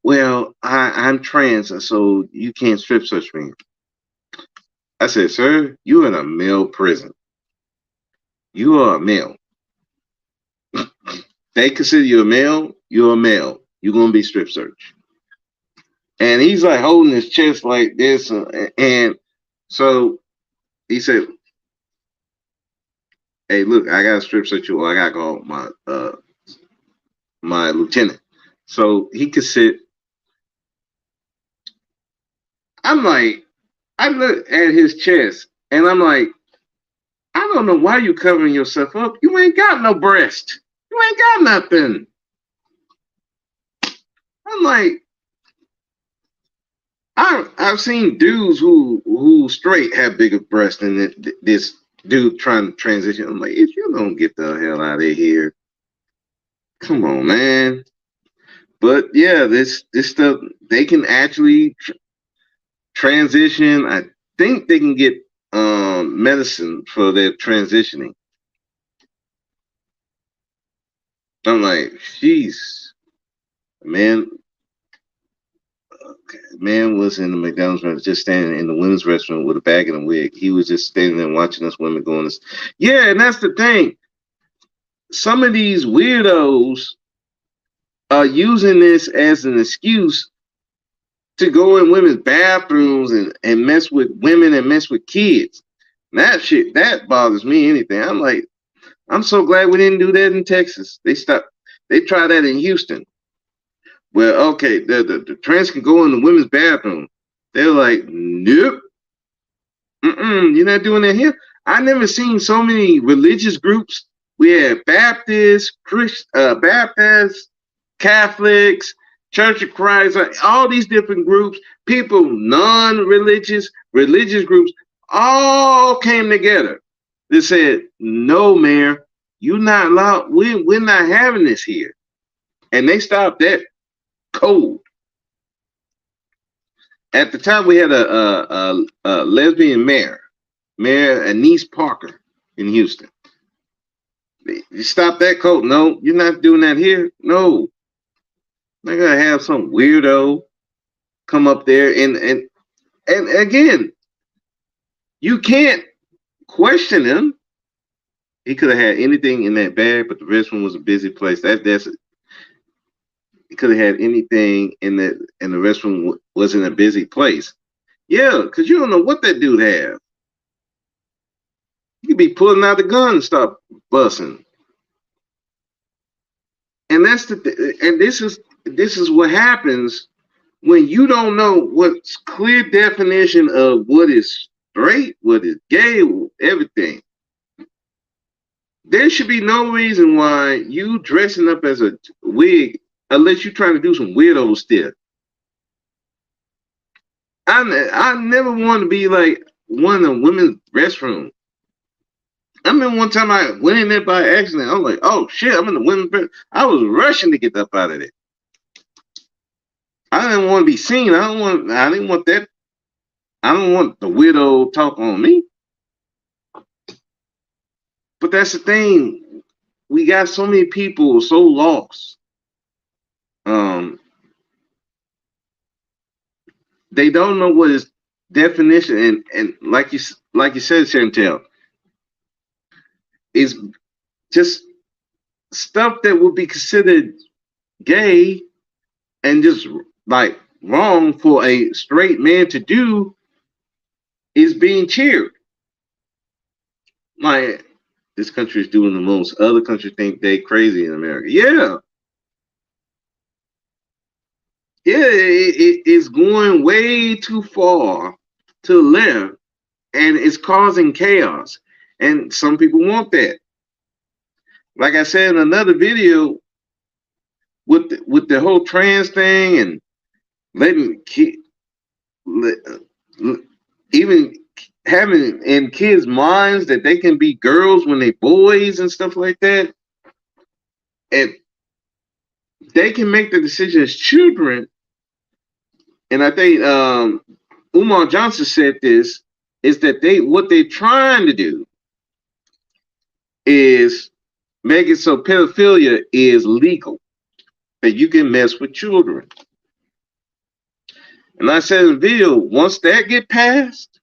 Well, I'm trans, so you can't strip search me. I said, sir, you're in a male prison. You are a male. They consider you a male. You're a male. you're gonna be strip searched. And he's like holding his chest like this, and so he said, "Hey, look, I got to strip search you, or I got to call my lieutenant." So he could sit. I'm like, I look at his chest, and I'm like, I don't know why you covering yourself up. You ain't got no breast. You ain't got nothing. I'm like, I've seen dudes who straight have bigger breasts than this dude trying to transition. I'm like, if you don't get the hell out of here, come on, man. But yeah, this stuff they can actually transition. I think they can get medicine for their transitioning. I'm like, jeez, man. Man was in the McDonald's restaurant, just standing in the women's restaurant with a bag and a wig. He was just standing there watching us women going. Yeah, and that's the thing. Some of these weirdos are using this as an excuse to go in women's bathrooms and mess with women and mess with kids. That shit, that bothers me anything. I'm like, I'm so glad we didn't do that in Texas. They tried that in Houston. Well, okay, the trans can go in the women's bathroom. They're like, nope, you're not doing that here. I never seen so many religious groups. We had Baptists, Baptists, Catholics, Church of Christ, all these different groups, people, non-religious, religious groups, all came together. They said, no, Mayor, you're not allowed. We're not having this here. And they stopped that cold. At the time, we had a lesbian mayor, Mayor Anise Parker in Houston. You stop that cold. No, you're not doing that here. No. They're gonna have some weirdo come up there and again, you can't question him. He could have had anything in that bag, but the restroom was a busy place. That's he could have had anything in that, and the restroom was in a busy place. Yeah, because you don't know what that dude have. He could be pulling out the gun and start busting. And that's and this is what happens when you don't know what's clear definition of what is straight, what is gay, everything. There should be no reason why you dressing up as a wig unless you're trying to do some weirdo stuff. I never want to be like one of the women's restroom. I remember one time I went in there by accident. I was like, oh shit, I'm in the women's restroom. I was rushing to get up out of there. I didn't want to be seen. I didn't want that. I don't want the widow talk on me. But that's the thing. We got so many people so lost. They don't know what is definition and like you said, Chantel, is just stuff that would be considered gay and just like wrong for a straight man to do is being cheered. Like, this country is doing the most. Other countries think they crazy in America. Yeah. Yeah, it's going way too far to the left, and it's causing chaos. And some people want that. Like I said in another video, with the whole trans thing and letting even having in kids' minds that they can be girls when they boys and stuff like that, and they can make the decision as children. And I think Umar Johnson said this, is that what they're trying to do is make it so pedophilia is legal, that you can mess with children. And I said in the video, once that get passed,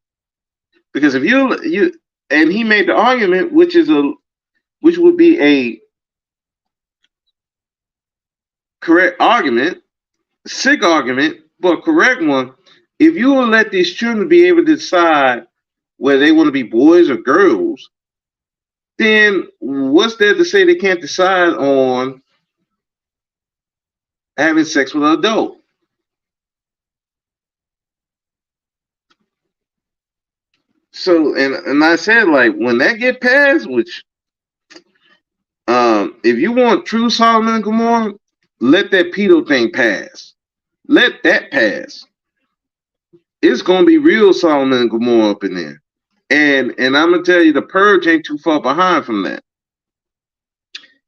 because if you and he made the argument, which would be correct argument, sick argument, but correct one. If you will let these children be able to decide whether they want to be boys or girls, then what's there to say they can't decide on having sex with an adult? So, and I said, like, when that get passed, which if you want true Solomon and Gomorrah, let that pedo thing pass. Let that pass. It's gonna be real Solomon and Gomorrah up in there. And I'm gonna tell you, the purge ain't too far behind from that.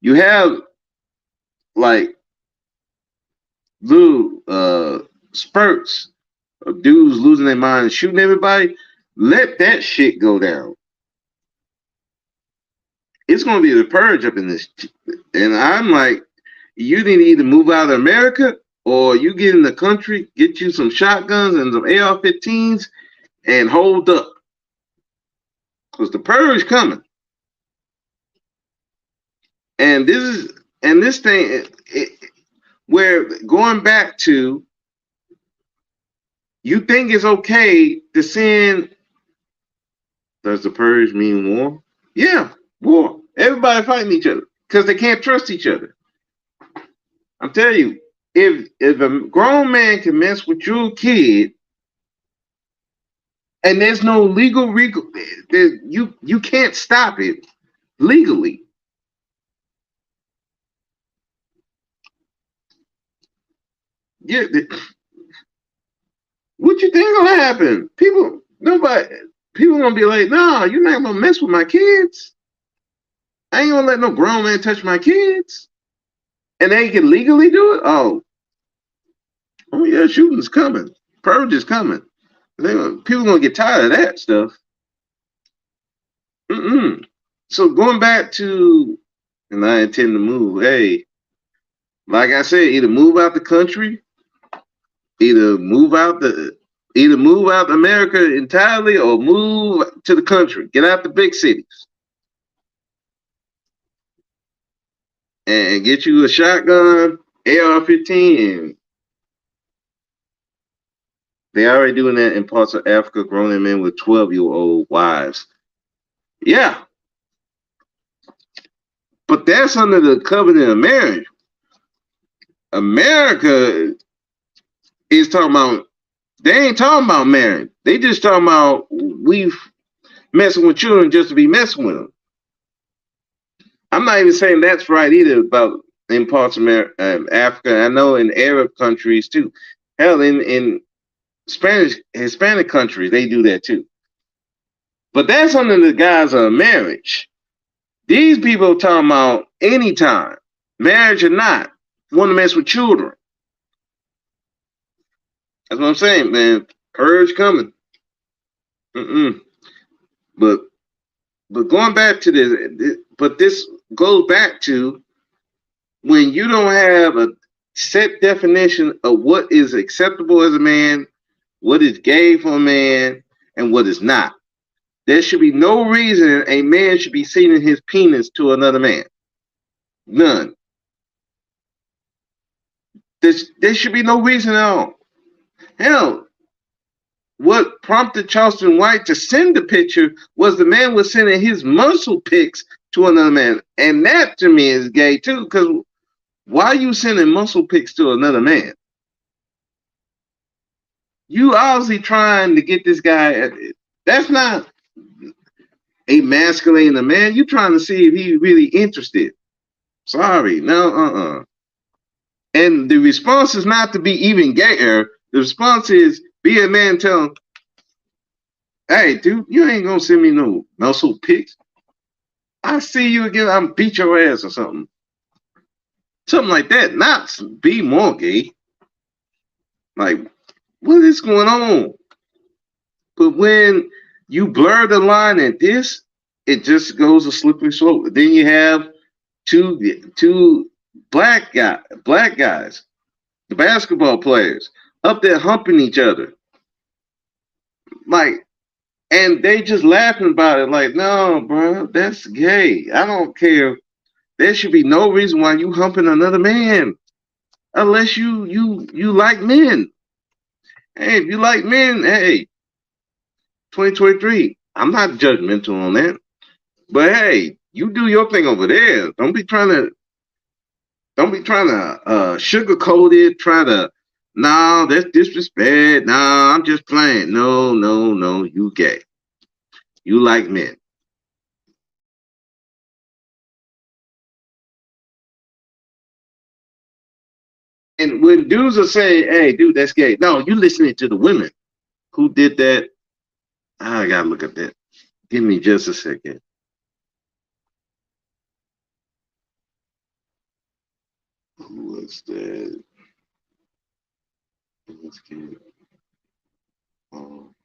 You have like little spurts of dudes losing their mind and shooting everybody. Let that shit go down. It's gonna be the purge up in this, and I'm like, you need to either move out of America or you get in the country, get you some shotguns and some AR-15s, and hold up, because the purge coming. And this thing, where going back to, you think it's okay to send. Does the purge mean war? Yeah, war. Everybody fighting each other because they can't trust each other. I'm telling you, if a grown man can mess with your kid, and there's no legal you can't stop it legally. Yeah, what you think gonna happen? People gonna be like, no, you're not gonna mess with my kids. I ain't gonna let no grown man touch my kids. And they can legally do it? Oh yeah, shooting's coming. Purge is coming. People gonna get tired of that stuff. So going back to, and I intend to move. Hey, like I said, either move out the country, either move out America entirely, or move to the country. Get out the big cities and get you a shotgun, AR-15. And they already doing that in parts of Africa, grown men with 12-year-old wives. Yeah. But that's under the covenant of marriage. America is talking about, they ain't talking about marriage. They just talking about we messing with children just to be messing with them. I'm not even saying that's right either about in parts of Africa. I know in Arab countries too. Hell, in Hispanic countries, they do that too. But that's under the guise of marriage. These people talking about anytime, marriage or not, want to mess with children. That's what I'm saying, man. Purge coming. But going back to this, but this goes back to when you don't have a set definition of what is acceptable as a man, what is gay for a man, and what is not. There should be no reason a man should be sending his penis to another man. None. There should be no reason at all. Hell, what prompted Charleston White to send the picture was the man was sending his muscle pics to another man. And that to me is gay too, because why are you sending muscle pics to another man? You obviously trying to get this guy. That's not emasculating a man. You trying to see if he's really interested. Sorry, no, And the response is not to be even gayer. The response is be a man, tell him, hey, dude, you ain't gonna send me no muscle pics. I see you again, I'm beat your ass or something. Something like that. Not be more gay. Like, what is going on? But when you blur the line at this, it just goes a slippery slope. Then you have two black guys, the basketball players, up there humping each other. Like, and they just laughing about it. Like, no, bro, that's gay. I don't care. There should be no reason why you humping another man. unless you like men. Hey, if you like men, hey, 2023. I'm not judgmental on that, but hey, you do your thing over there. Don't be trying to sugarcoat it. Try to no, that's disrespect. No, I'm just playing. No, no, no. You gay. You like men. And when dudes are saying, "Hey, dude, that's gay," no, you listening to the women who did that. I gotta look at that. Give me just a second. Who was that? Let's get. Um,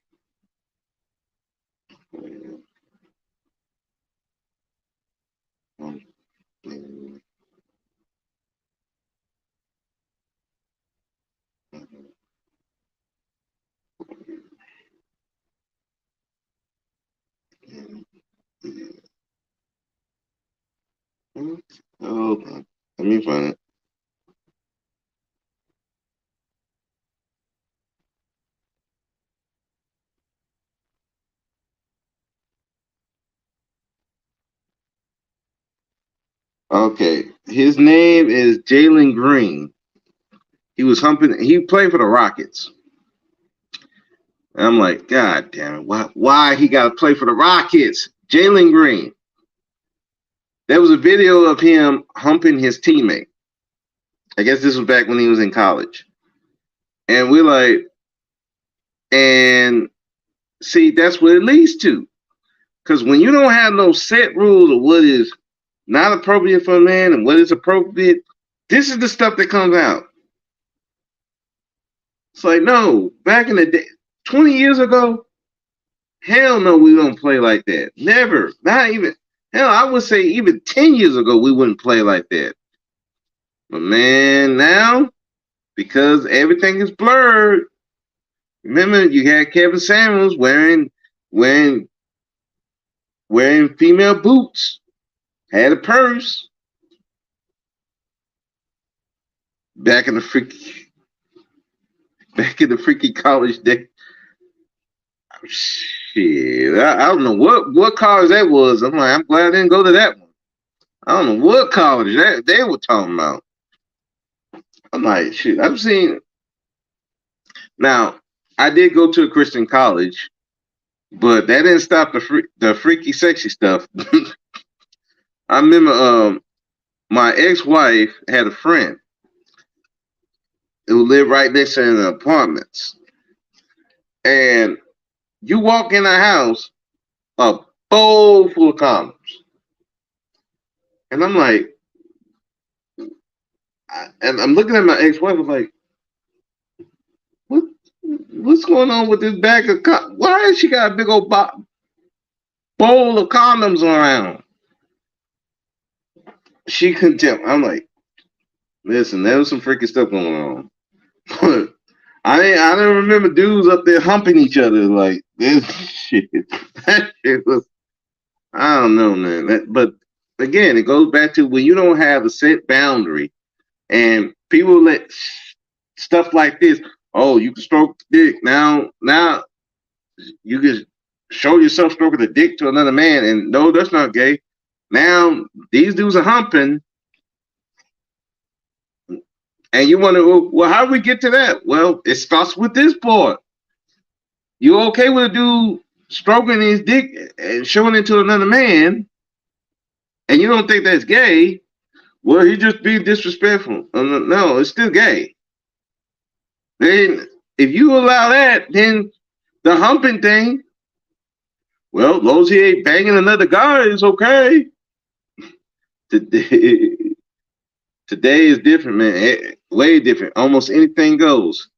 um, hold on. Let me find it. Okay, his name is Jalen Green. He was humping. He played for the Rockets. And I'm like, God damn it! Why he got to play for the Rockets? Jalen Green. There was a video of him humping his teammate. I guess this was back when he was in college. And we're like, and see, that's what it leads to. Because when you don't have no set rules of what is not appropriate for a man and what is appropriate, this is the stuff that comes out. It's like, no, back in the day, 20 years ago, hell no, we don't play like that. Never. Not even, hell, I would say even 10 years ago, we wouldn't play like that. But man, now, because everything is blurred, remember you had Kevin Samuels wearing female boots, had a purse back in the freaky college day. Shit, I don't know what college that was. I'm like, I'm glad I didn't go to that one. I don't know what college that they were talking about. I'm like, shit, I've seen. Now, I did go to a Christian college, but that didn't stop the freaky, sexy stuff. I remember my ex-wife had a friend who lived right next to the apartments, and you walk in the house, a bowl full of condoms, and I'm like, and I'm looking at my ex-wife, I'm like, what? What's going on with this bag of condoms? Why has she got a big old bowl of condoms around? She couldn't tell. I'm like, listen, there was some freaky stuff going on. But I didn't remember dudes up there humping each other like this shit. That shit was, I don't know, man. But again, it goes back to when you don't have a set boundary and people let stuff like this. Oh, you can stroke the dick now. You can show yourself stroking the dick to another man, and no, that's not gay. Now these dudes are humping, and you wonder, well, how do we get to that? Well, it starts with this part. You okay with a dude stroking his dick and showing it to another man, and you don't think that's gay? Well, he just being disrespectful. No, it's still gay. Then, if you allow that, then the humping thing, well, as long as he ain't banging another guy, it's okay. Today, today is different, man. Way different. Almost anything goes.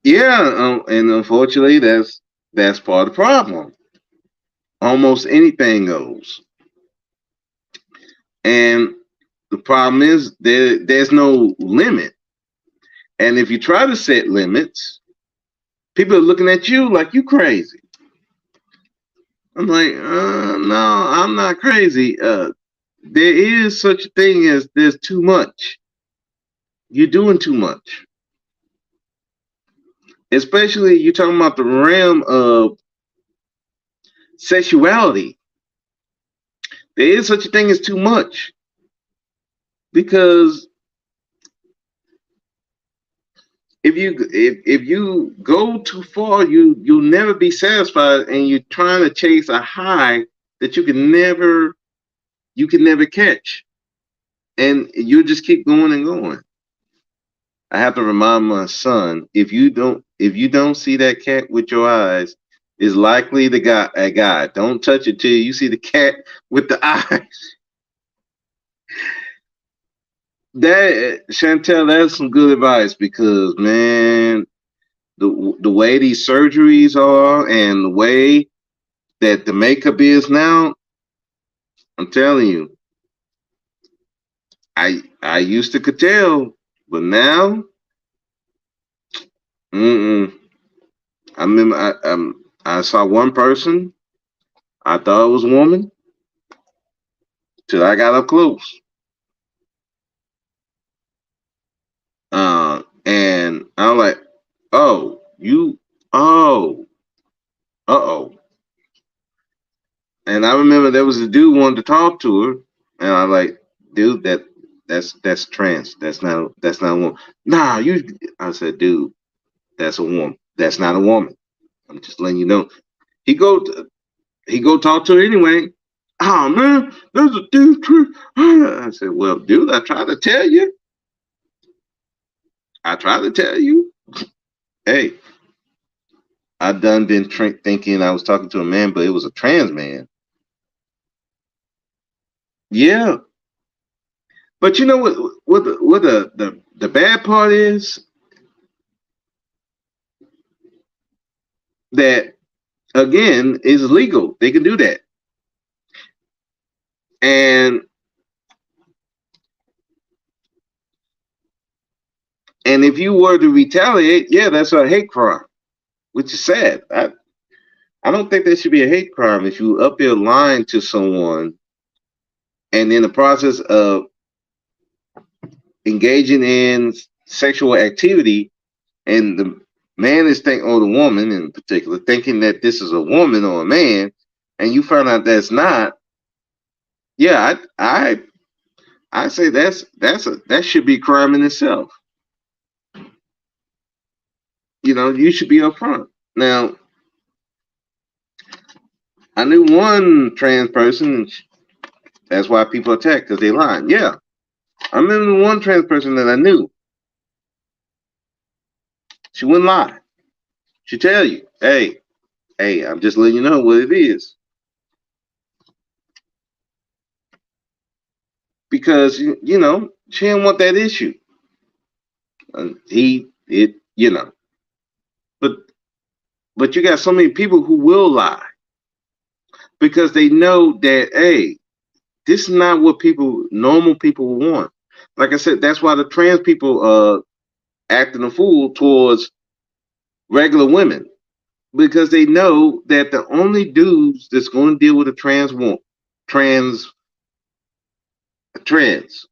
Yeah, and unfortunately, that's part of the problem. Almost anything goes, and the problem is there's no limit. And if you try to set limits, people are looking at you like you crazy. I'm like, no, I'm not crazy. There is such a thing as there's too much. You're doing too much. Especially you're talking about the realm of sexuality. There is such a thing as too much because if you go too far, you'll never be satisfied, and you're trying to chase a high that you can never catch, and you just keep going and going. I have to remind my son, if you don't see that cat with your eyes, is likely the guy a guy. Don't touch it till you see the cat with the eyes. That Chantel, that's some good advice because man, the way these surgeries are and the way that the makeup is now, I'm telling you, I used to could tell, but now, mm-mm. I remember I saw one person. I thought it was a woman till I got up close. And I was like, oh, oh, uh-oh. And I remember there was a dude wanted to talk to her, and I was like, dude, that's trans. That's not a woman. Nah, you. I said, dude, that's a woman. That's not a woman. I'm just letting you know. He go he go talk to her anyway. Oh man, there's a dude. I said, well, dude, I tried to tell you. I tried to tell you. Hey, I done been thinking I was talking to a man, but it was a trans man. Yeah, but you know what the bad part is that again is legal. They can do that, and if you were to retaliate, yeah, that's a hate crime, which is sad. I don't think that should be a hate crime if you up your line to someone and in the process of engaging in sexual activity and the man is thinking, or the woman in particular, thinking that this is a woman or a man, and you find out that's not, yeah, I say that should be a crime in itself. You should be upfront. Now, I knew one trans person, and that's why people attack because they lying. Yeah, I remember one trans person that I knew. She wouldn't lie. She tell you, hey, I'm just letting you know what it is because she didn't want that issue. But you got so many people who will lie because they know that this is not what normal people want. Like I said, that's why the trans people acting a fool towards regular women because they know that the only dudes that's going to deal with a trans trans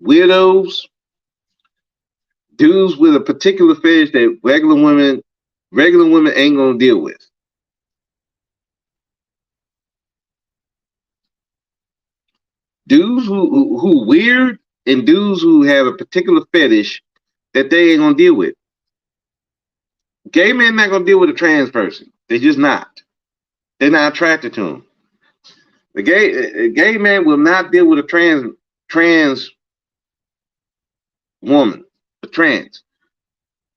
weirdos, dudes with a particular fetish that regular women ain't gonna deal with. Dudes who weird and dudes who have a particular fetish that they ain't gonna deal with. Gay men not gonna deal with a trans person. They're just not. They're not attracted to them. The gay man will not deal with a trans woman, a trans,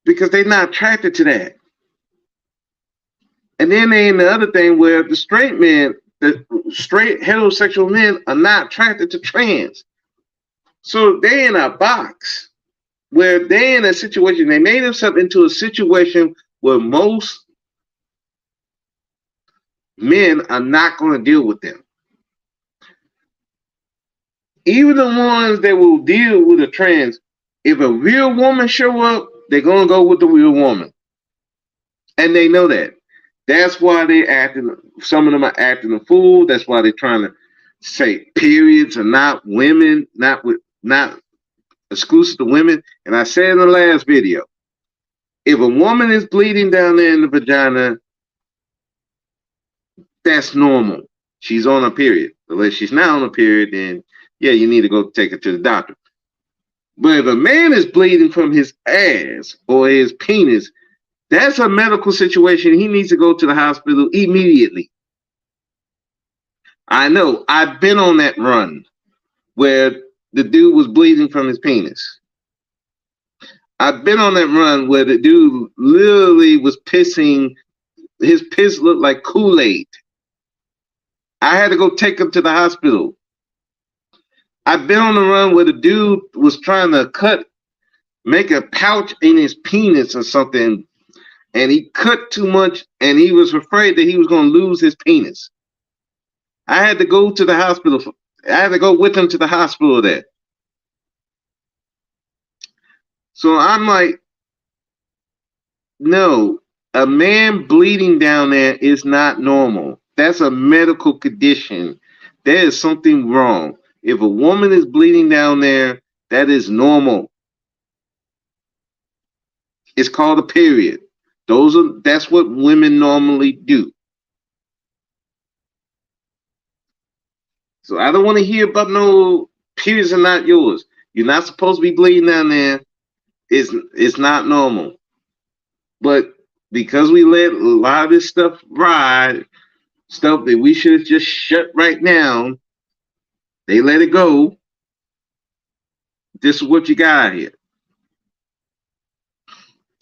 because they're not attracted to that. And then they in the other thing where the straight heterosexual men are not attracted to trans. So they in a box where they in a situation, they made themselves into a situation where most men are not going to deal with them. Even the ones that will deal with a trans, if a real woman show up, they're going to go with the real woman. And they know that. That's why some of them are acting a fool. That's why they're trying to say periods are not women, not exclusive to women. And I said in the last video, if a woman is bleeding down there in the vagina, that's normal. She's on a period. Unless she's not on a period, then yeah, you need to go take her to the doctor. But if a man is bleeding from his ass or his penis, that's a medical situation. He needs to go to the hospital immediately. I know. I've been on that run where the dude was bleeding from his penis. I've been on that run where the dude literally was pissing. His piss looked like Kool-Aid. I had to go take him to the hospital. I've been on the run where the dude was trying to make a pouch in his penis or something, and he cut too much, and he was afraid that he was going to lose his penis. I had to go to the hospital. I had to go with him to the hospital there. So I'm like, no, a man bleeding down there is not normal. That's a medical condition. There is something wrong. If a woman is bleeding down there, that is normal. It's called a period. That's what women normally do. So I don't want to hear about no periods are not yours. You're not supposed to be bleeding down there. It's not normal. But because we let a lot of this stuff ride, stuff that we should have just shut right now, they let it go. This is what you got out here.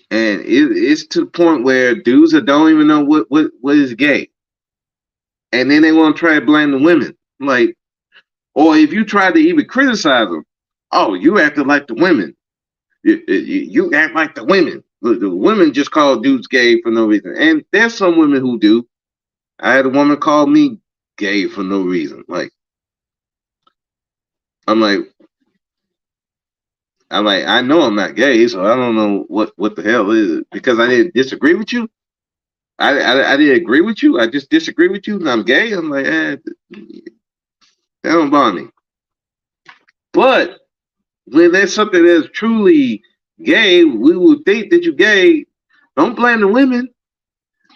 And it's to the point where dudes that don't even know what is gay. And then they want to try to blame the women. Like, or if you try to even criticize them, oh, you acted like the women. You act like the women. The women just call dudes gay for no reason. And there's some women who do. I had a woman call me gay for no reason. I'm like, I know I'm not gay, so I don't know what the hell is it. Because I didn't disagree with you. I didn't agree with you. I just disagree with you, and I'm gay. I'm like, that don't bother me. But when there's something that's truly gay, we would think that you're gay. Don't blame the women,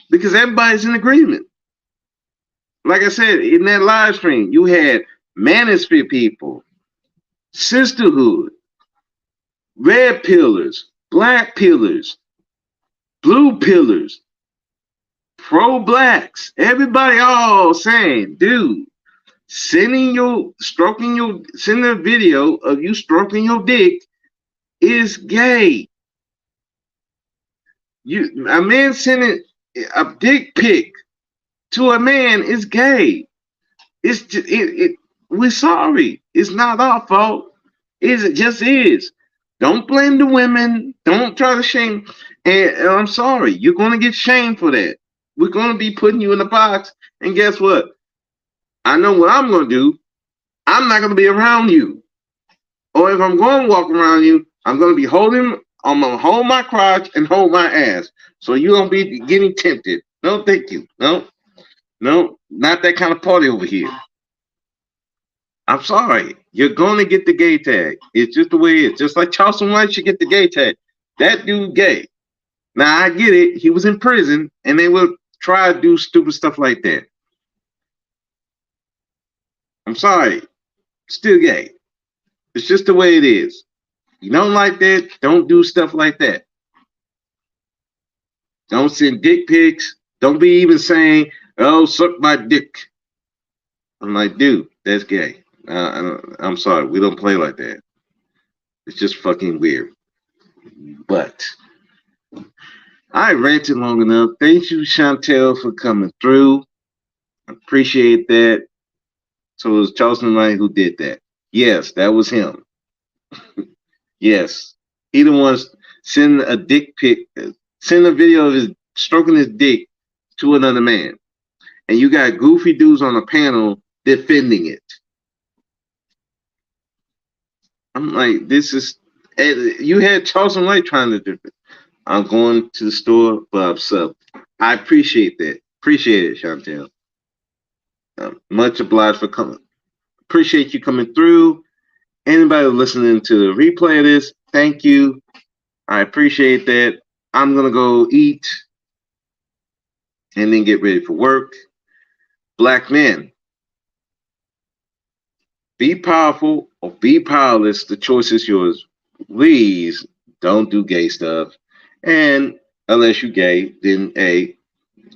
because everybody's in agreement. Like I said, in that live stream, you had manosphere people, sisterhood, red pillars, black pillars, blue pillars, pro-blacks, everybody all saying, dude, sending a video of you stroking your dick is gay. A man sending a dick pic to a man is gay. It's just, we're sorry. It's not our fault. It just is. Don't blame the women. Don't try to shame. And I'm sorry. You're going to get shamed for that. We're going to be putting you in a box. And guess what? I know what I'm going to do. I'm not going to be around you. Or if I'm going to walk around you, I'm going to hold my crotch and hold my ass. So you don't be getting tempted. No, thank you. No, not that kind of party over here. I'm sorry. You're going to get the gay tag. It's just the way it is. Just like Charleston White should get the gay tag. That dude gay. Now, I get it. He was in prison, and they would try to do stupid stuff like that. I'm sorry. Still gay. It's just the way it is. You don't like that, don't do stuff like that. Don't send dick pics. Don't be even saying, oh, suck my dick. I'm like, dude, that's gay. I'm sorry. We don't play like that. It's just fucking weird. But I ranted long enough. Thank you, Chantel, for coming through. I appreciate that. So it was Charleston Wright who did that. Yes, that was him. Yes. He the one send a dick pic, send a video of his stroking his dick to another man. And you got goofy dudes on the panel defending it. I'm like, this is, you had Charleston White trying to do it. I'm going to the store, but I'm sub. I appreciate that. Appreciate it, Chantel. Much obliged for coming. Appreciate you coming through. Anybody listening to the replay of this, thank you. I appreciate that. I'm gonna go eat and then get ready for work. Black men, be powerful or be powerless. The choice is yours. Please don't do gay stuff. And unless you're gay, then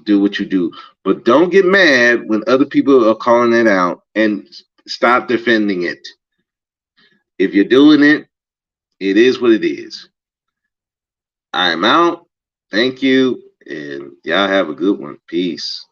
do what you do. But don't get mad when other people are calling it out and stop defending it. If you're doing it, it is what it is. I'm out. Thank you. And y'all have a good one. Peace.